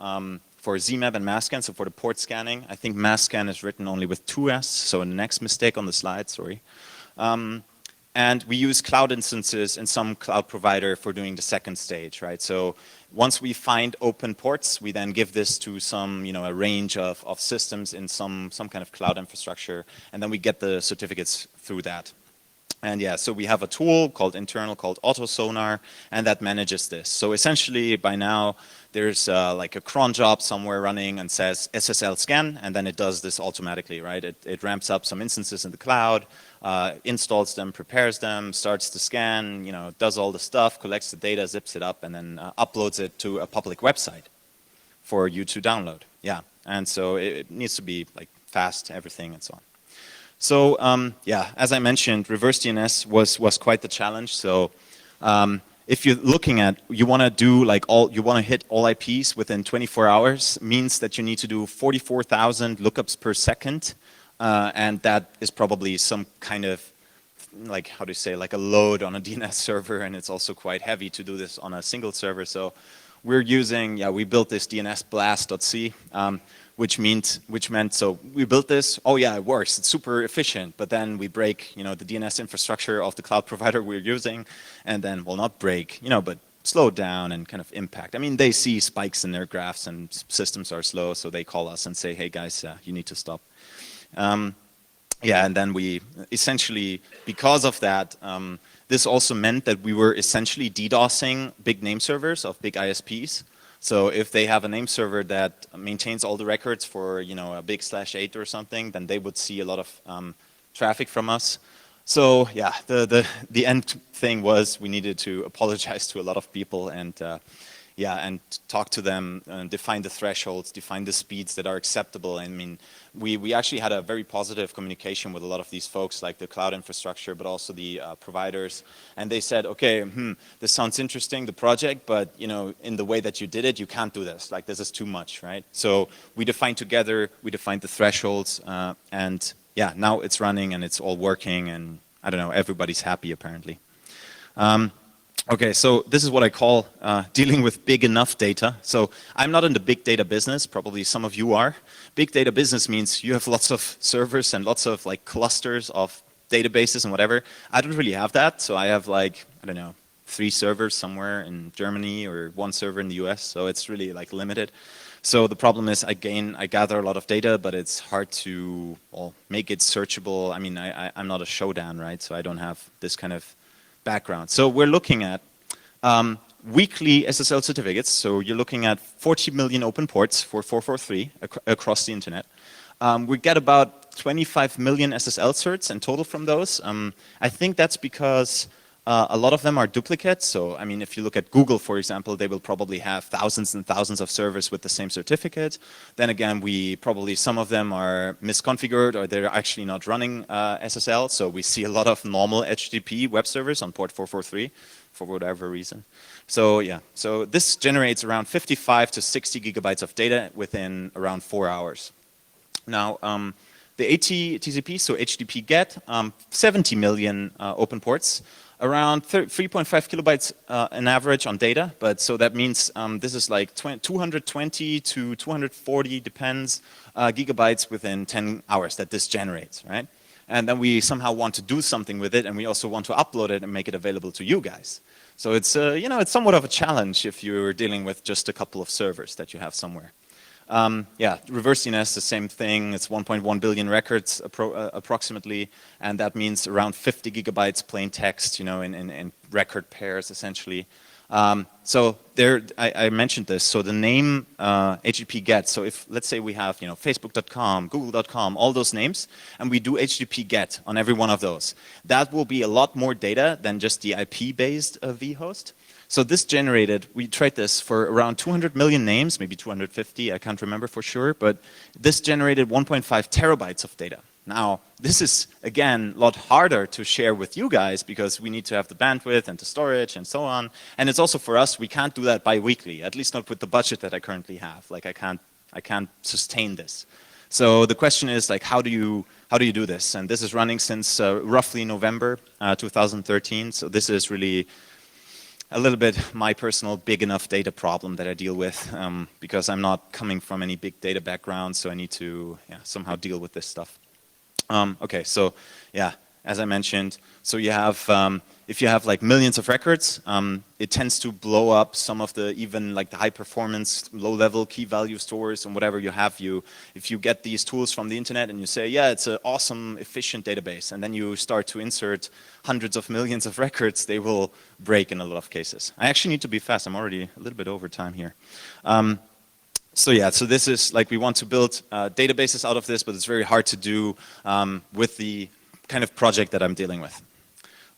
for ZMAP and mass scan, so for the port scanning. I think mass scan is written only with 2 S, so the next mistake on the slide, sorry. And we use cloud instances in some cloud provider for doing the second stage, right? So once we find open ports, we then give this to some, a range of systems in some kind of cloud infrastructure, and then we get the certificates through that. And yeah, so we have a tool called Auto Sonar, and that manages this. So essentially, by now, there's like a cron job somewhere running and says SSL scan, and then it does this automatically, right? It ramps up some instances in the cloud, installs them, prepares them, starts the scan, does all the stuff, collects the data, zips it up, and then uploads it to a public website for you to download. Yeah, and so it needs to be like fast, everything, and so on. So yeah, as I mentioned, reverse DNS was quite the challenge. So if you're looking at, you want to do like you want to hit all IPs within 24 hours, means that you need to do 44,000 lookups per second, and that is probably some kind of like, how do you say, like a load on a DNS server, and it's also quite heavy to do this on a single server. So we're using, we built this DNS blast.c. Which meant, so we built this, oh yeah, it works, it's super efficient, but then we break, the DNS infrastructure of the cloud provider we're using, and then, well, not break, but slow down and kind of impact. I mean, they see spikes in their graphs and systems are slow, so they call us and say, hey guys, you need to stop. Yeah, and then we essentially, because of that, this also meant that we were essentially DDoSing big name servers of big ISPs. So if they have a name server that maintains all the records for, a big /8 or something, then they would see a lot of traffic from us. So yeah, the end thing was we needed to apologize to a lot of people and and talk to them, define the thresholds, define the speeds that are acceptable. I mean, we actually had a very positive communication with a lot of these folks, like the cloud infrastructure, but also the providers. And they said, okay, this sounds interesting, the project, but in the way that you did it, you can't do this. Like, this is too much, right? So we defined together, we defined the thresholds, and yeah, now it's running and it's all working, and I don't know, everybody's happy apparently. Okay, so this is what I call dealing with big enough data. So I'm not in the big data business, probably some of you are. Big data business means you have lots of servers and lots of like clusters of databases and whatever. I don't really have that, so I have like, I don't know, 3 servers somewhere in Germany or 1 server in the US, so it's really like limited. So the problem is, I gather a lot of data, but it's hard to make it searchable. I mean, I'm not a Shodan, right? So I don't have this kind of background. So we're looking at weekly SSL certificates. So you're looking at 40 million open ports for 443 across the internet. We get about 25 million SSL certs in total from those. I think that's because A lot of them are duplicates. So, I mean, if you look at Google, for example, they will probably have thousands and thousands of servers with the same certificate. Then again, some of them are misconfigured or they're actually not running SSL. So we see a lot of normal HTTP web servers on port 443 for whatever reason. So yeah, so this generates around 55 to 60 gigabytes of data within around 4 hours. Now, the AT-TCP, so HTTP GET, 70 million open ports, around 3.5 kilobytes on average on data, but so that means this is like 220 to 240, depends, gigabytes within 10 hours that this generates, right? And then we somehow want to do something with it, and we also want to upload it and make it available to you guys. So it's, you know, it's somewhat of a challenge if you're dealing with just a couple of servers that you have somewhere. Yeah, reverse DNS, the same thing. It's 1.1 billion records approximately, and that means around 50 gigabytes plain text, you know, in record pairs essentially. So there, I mentioned this. So the name HTTP GET. So if let's say we have, you know, Facebook.com, Google.com, all those names, and we do HTTP GET on every one of those, that will be a lot more data than just the IP-based vhost. So this generated, we tried this for around 200 million names, maybe 250, I can't remember for sure, but this generated 1.5 terabytes of data. Now, this is, again, a lot harder to share with you guys because we need to have the bandwidth and the storage and so on. And it's also for us, we can't do that bi-weekly, at least not with the budget that I currently have. Like, I can't sustain this. So the question is, like, how do you do this? And this is running since roughly November 2013. So this is really a little bit my personal big enough data problem that I deal with because I'm not coming from any big data background, so I need to somehow deal with this stuff. Okay, so yeah, as I mentioned, so you have, if you have like millions of records, it tends to blow up some of the even like the high performance, low level key value stores and whatever you have. If you get these tools from the internet and you say, yeah, it's an awesome, efficient database, and then you start to insert hundreds of millions of records, they will break in a lot of cases. I actually need to be fast. I'm already a little bit over time here. So yeah, so this is like we want to build databases out of this, but it's very hard to do with the kind of project that I'm dealing with.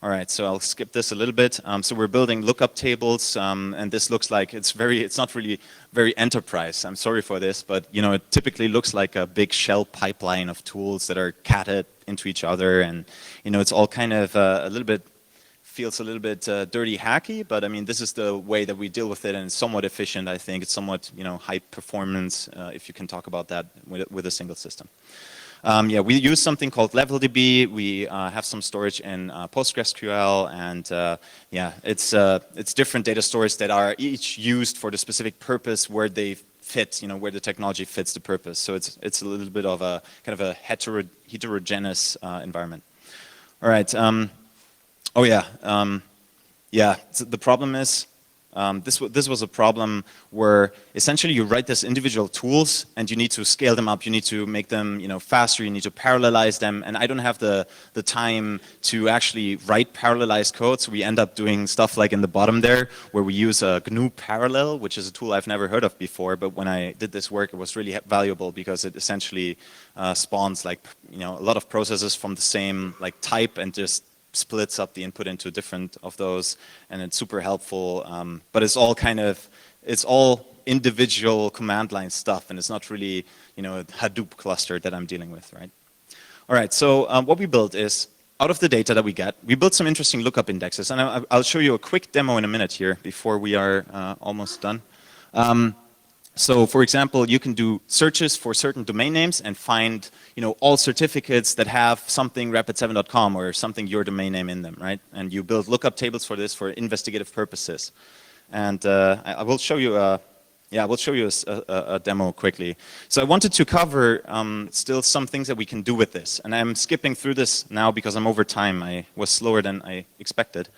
All right, so I'll skip this a little bit. So we're building lookup tables, and this looks like it's not really very enterprise. I'm sorry for this, but you know, it typically looks like a big shell pipeline of tools that are catted into each other, and you know, it's all kind of a little bit feels a little bit dirty hacky, but I mean, this is the way that we deal with it, and it's somewhat efficient. I think it's somewhat, you know, high performance, if you can talk about that with a single system. Yeah, we use something called LevelDB. We have some storage in PostgreSQL, and yeah, it's different data stores that are each used for the specific purpose where they fit, you know, where the technology fits the purpose. So it's a little bit of a kind of a heterogeneous environment. All right. Oh yeah, yeah. So the problem is, this was a problem where essentially you write these individual tools and you need to scale them up. You need to make them, you know, faster. You need to parallelize them. And I don't have the time to actually write parallelized code. So we end up doing stuff like in the bottom there, where we use a GNU Parallel, which is a tool I've never heard of before. But when I did this work, it was really valuable because it essentially spawns like, you know, a lot of processes from the same like type and just splits up the input into different of those, and it's super helpful, but it's all kind of, it's all individual command line stuff, and it's not really, you know, a Hadoop cluster that I'm dealing with, right? All right, so what we built is, out of the data that we get, we built some interesting lookup indexes, and I'll show you a quick demo in a minute here before we are almost done. So for example, you can do searches for certain domain names and find, you know, all certificates that have something rapid7.com or something your domain name in them, right? And you build lookup tables for this for investigative purposes. And I will show you a, yeah, I will show you a demo quickly. So I wanted to cover still some things that we can do with this. And I'm skipping through this now because I'm over time. I was slower than I expected.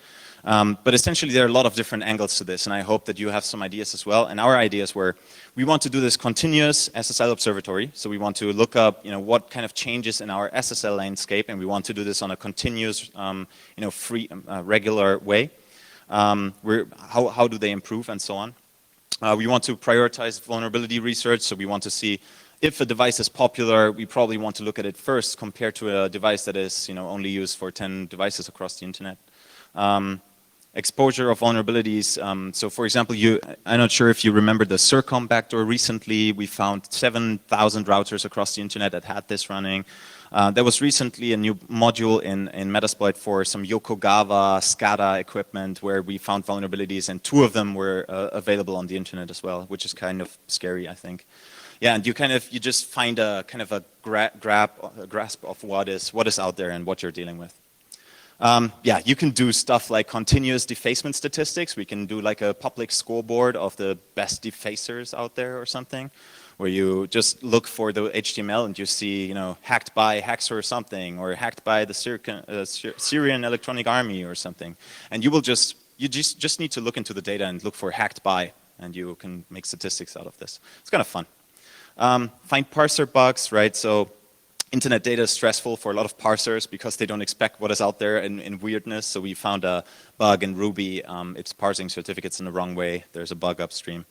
But essentially there are a lot of different angles to this, and I hope that you have some ideas as well. And our ideas were, we want to do this continuous SSL observatory. So we want to look up, you know, what kind of changes in our SSL landscape, and we want to do this on a continuous, you know, free, regular way. How do they improve and so on. We want to prioritize vulnerability research, so we want to see, if a device is popular, we probably want to look at it first compared to a device that is, only used for 10 devices across the internet. Exposure of vulnerabilities. So for example, I'm not sure if you remember the SIRCOM backdoor recently. We found 7,000 routers across the internet that had this running. There was recently a new module in Metasploit for some Yokogawa SCADA equipment where we found vulnerabilities, and 2 of them were available on the internet as well, which is kind of scary, I think. Yeah, and you just find a kind of a grasp of what is out there and what you're dealing with. Yeah, you can do stuff like continuous defacement statistics. We can do like a public scoreboard of the best defacers out there or something, where you just look for the HTML and you see, hacked by Hacks or something, or hacked by the Syrian Electronic Army or something. And you just need to look into the data and look for hacked by, and you can make statistics out of this. It's kind of fun. Find parser bugs, right? So internet data is stressful for a lot of parsers because they don't expect what is out there in weirdness. So we found a bug in Ruby. It's parsing certificates in the wrong way. There's a bug upstream.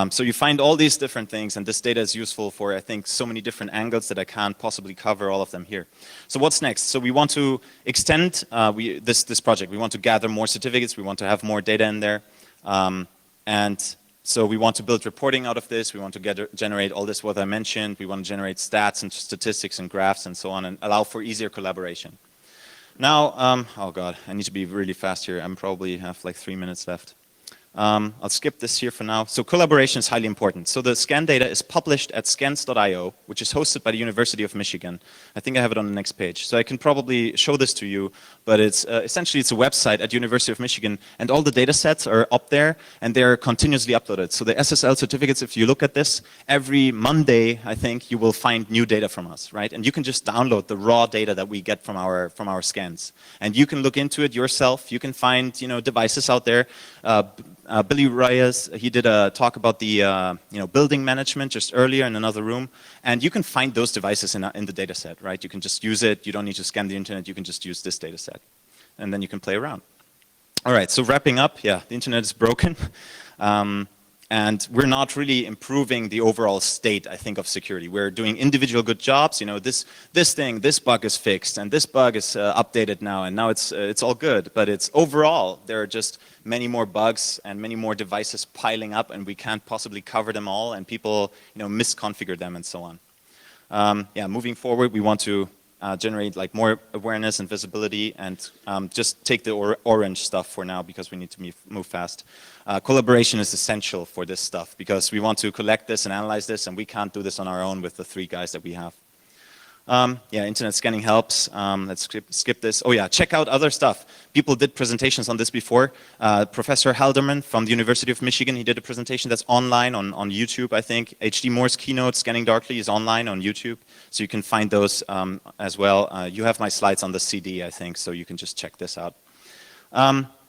So you find all these different things, and this data is useful for, I think, so many different angles that I can't possibly cover all of them here. So what's next? So we want to extend this project. We want to gather more certificates. We want to have more data in there. And so we want to build reporting out of this. We want to generate all this what I mentioned. We want to generate stats and statistics and graphs and so on, and allow for easier collaboration. Now, oh God, I need to be really fast here. I probably have like 3 minutes left. I'll skip this here for now. So collaboration is highly important. So the scan data is published at scans.io, which is hosted by the University of Michigan. I think I have it on the next page. So I can probably show this to you, but it's essentially it's a website at University of Michigan, and all the data sets are up there, and they're continuously uploaded. So the SSL certificates, if you look at this, every Monday, I think, you will find new data from us, right? And you can just download the raw data that we get from our scans. And you can look into it yourself. You can find, devices out there. Billy Reyes, he did a talk about the building management just earlier in another room, and you can find those devices in the data set, right? You can just use it. You don't need to scan the internet. You can just use this data set, and then you can play around. All right, so wrapping up, yeah, the internet is broken, and we're not really improving the overall state, I think, of security. We're doing individual good jobs. This bug is fixed, and this bug is updated now, and now it's all good. But it's overall, there are just many more bugs and many more devices piling up, and we can't possibly cover them all, and people, misconfigure them and so on. Yeah, moving forward, we want to generate like more awareness and visibility, and just take the orange stuff for now because we need to move fast. Collaboration is essential for this stuff because we want to collect this and analyze this, and we can't do this on our own with the 3 guys that we have. Yeah, internet scanning helps. Let's skip this. Oh yeah, check out other stuff. People did presentations on this before. Professor Halderman from the University of Michigan, he did a presentation that's online on YouTube, I think. H.D. Moore's keynote, Scanning Darkly, is online on YouTube. So you can find those as well. You have my slides on the CD, I think, so you can just check this out.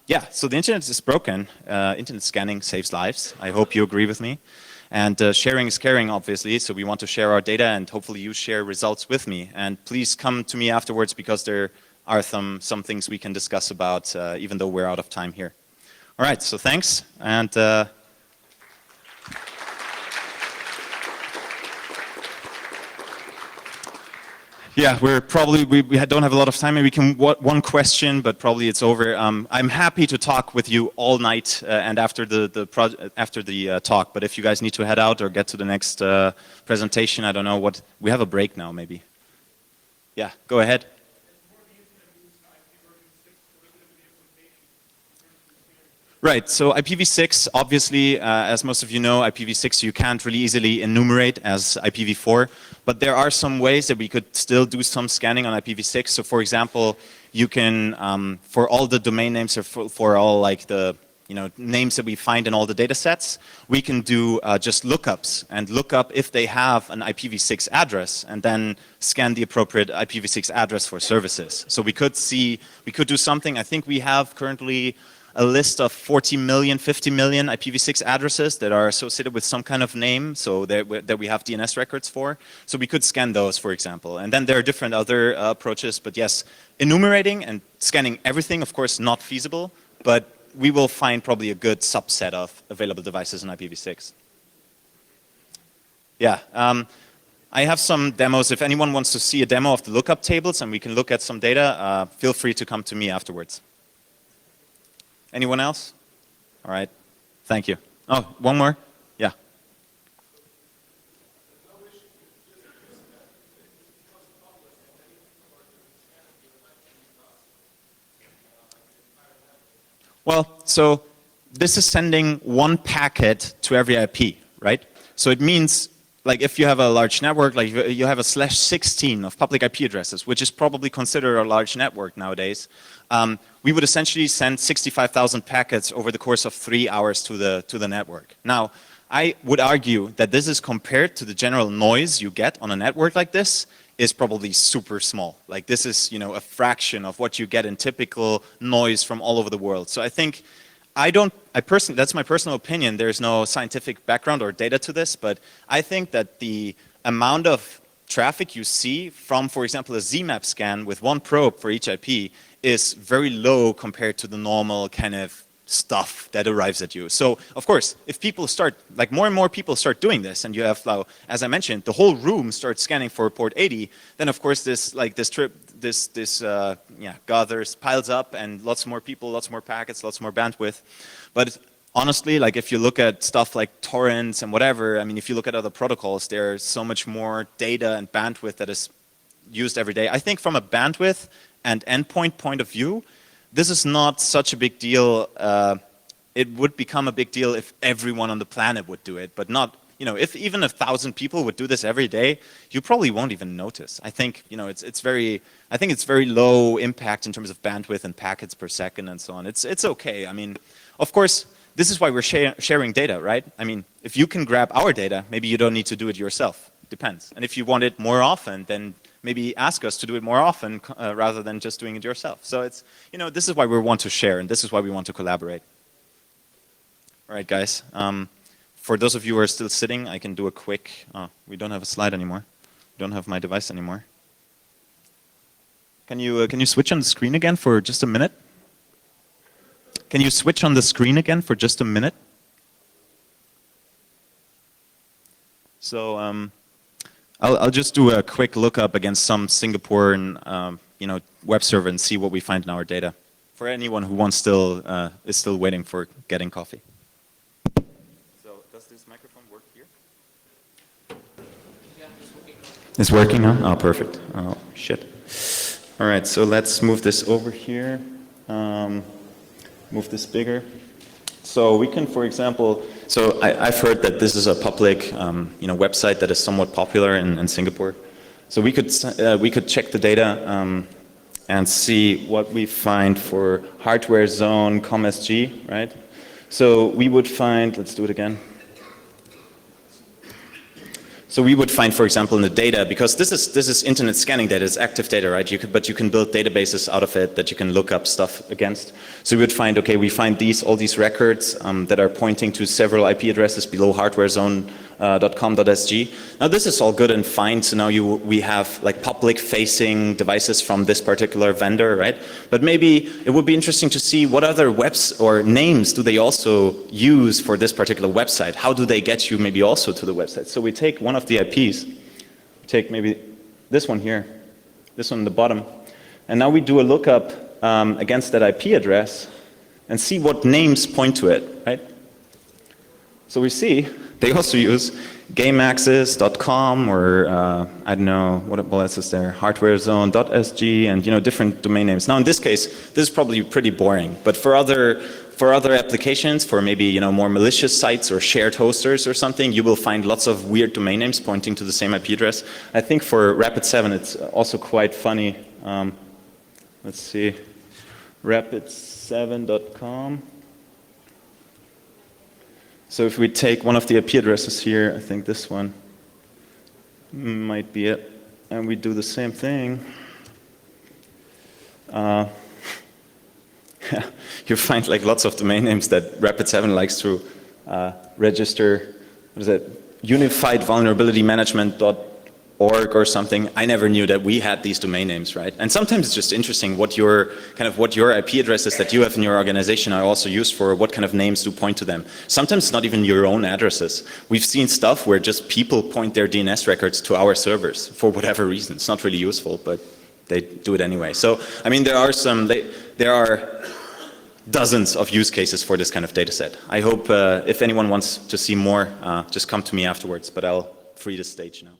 Yeah, so the internet is broken. Internet scanning saves lives. I hope you agree with me. And sharing is caring, obviously, so we want to share our data, and hopefully you share results with me. And please come to me afterwards because there are some things we can discuss about, even though we're out of time here. All right, so thanks. And yeah, we don't have a lot of time. Maybe we can one question, but probably it's over. I'm happy to talk with you all night and after the talk. But if you guys need to head out or get to the next presentation, I don't know what. We have a break now, maybe. Yeah, go ahead. Right, so IPv6, obviously, as most of you know, IPv6 you can't really easily enumerate as IPv4, but there are some ways that we could still do some scanning on IPv6. So for example, you can, for all the domain names or for all like the names that we find in all the data sets, we can do just lookups and look up if they have an IPv6 address and then scan the appropriate IPv6 address for services. So we could do something. I think we have currently a list of 40 million, 50 million IPv6 addresses that are associated with some kind of name, so that we have DNS records for. So we could scan those, for example. And then there are different other approaches, but yes, enumerating and scanning everything, of course, not feasible, but we will find probably a good subset of available devices in IPv6. Yeah. I have some demos. If anyone wants to see a demo of the lookup tables and we can look at some data, feel free to come to me afterwards. Anyone else? All right. Thank you. Oh, one more? Yeah. Well, so this is sending one packet to every IP, right? So it means, like, if you have a large network, like you have a /16 of public IP addresses, which is probably considered a large network nowadays, we would essentially send 65,000 packets over the course of 3 hours to the network. Now, I would argue that this is compared to the general noise you get on a network like this is probably super small. Like this is, you know, a fraction of what you get in typical noise from all over the world. So I think that's my personal opinion. There's no scientific background or data to this, but I think that the amount of traffic you see from, for example, a ZMAP scan with one probe for each IP is very low compared to the normal kind of stuff that arrives at you. So, of course, if people start, like more and more people start doing this, and you have, as I mentioned, the whole room starts scanning for port 80, then of course this gathers, piles up, and lots more people, lots more packets, lots more bandwidth. But honestly, like if you look at stuff like torrents and whatever, I mean, if you look at other protocols, there's so much more data and bandwidth that is used every day. I think from a bandwidth and endpoint point of view, this is not such a big deal. It would become a big deal if everyone on the planet would do it, but not, you know, if even 1,000 people would do this every day, you probably won't even notice. I think, you know, it's very low impact in terms of bandwidth and packets per second and so on. It's okay. I mean, of course, this is why we're sharing data, right? I mean, if you can grab our data, maybe you don't need to do it yourself. Depends. And if you want it more often, then maybe ask us to do it more often rather than just doing it yourself. So it's, you know, this is why we want to share and this is why we want to collaborate. All right, guys. For those of you who are still sitting, I can do a quick, we don't have a slide anymore. We don't have my device anymore. Can you switch on the screen again for just a minute? Can you switch on the screen again for just a minute? So, I'll just do a quick lookup against some Singaporean you know, web server and see what we find in our data. For anyone who is still waiting for getting coffee. So does this microphone work here? Yeah, it's working. It's working now? Oh, perfect. Oh, shit. All right, so let's move this over here. Move this bigger. So we can, for example, so I've heard that this is a public you know, website that is somewhat popular in Singapore. So we could check the data and see what we find for hardware zone ComSG, right? So we would find, let's do it again. So we would find, for example, in the data, because this is internet scanning data, it's active data, right? But you can build databases out of it that you can look up stuff against. So we would find, okay, we find all these records that are pointing to several IP addresses below hardwarezone.com.sg. Now this is all good and fine. So now we have like public-facing devices from this particular vendor, right? But maybe it would be interesting to see what other webs or names do they also use for this particular website. How do they get you maybe also to the website? So we take one of the IPs, take maybe this one here, this one on the bottom, and now we do a lookup against that IP address and see what names point to it, right? So we see they also use gameaccess.com or I don't know what else is there, hardwarezone.sg, and you know, different domain names. Now in this case, this is probably pretty boring, but for other applications, for maybe, you know, more malicious sites or shared hosters or something, you will find lots of weird domain names pointing to the same IP address. I think for Rapid7 it's also quite funny. Let's see, rapid7.com. So if we take one of the IP addresses here, I think this one might be it, and we do the same thing. You find like lots of domain names that Rapid7 likes to register. What is it? Unified vulnerability management org or something, I never knew that we had these domain names, right? And sometimes it's just interesting what your IP addresses that you have in your organization are also used for, what kind of names do point to them. Sometimes it's not even your own addresses. We've seen stuff where just people point their DNS records to our servers for whatever reason. It's not really useful, but they do it anyway. So, I mean, there are dozens of use cases for this kind of data set. I hope if anyone wants to see more, just come to me afterwards, but I'll free the stage now.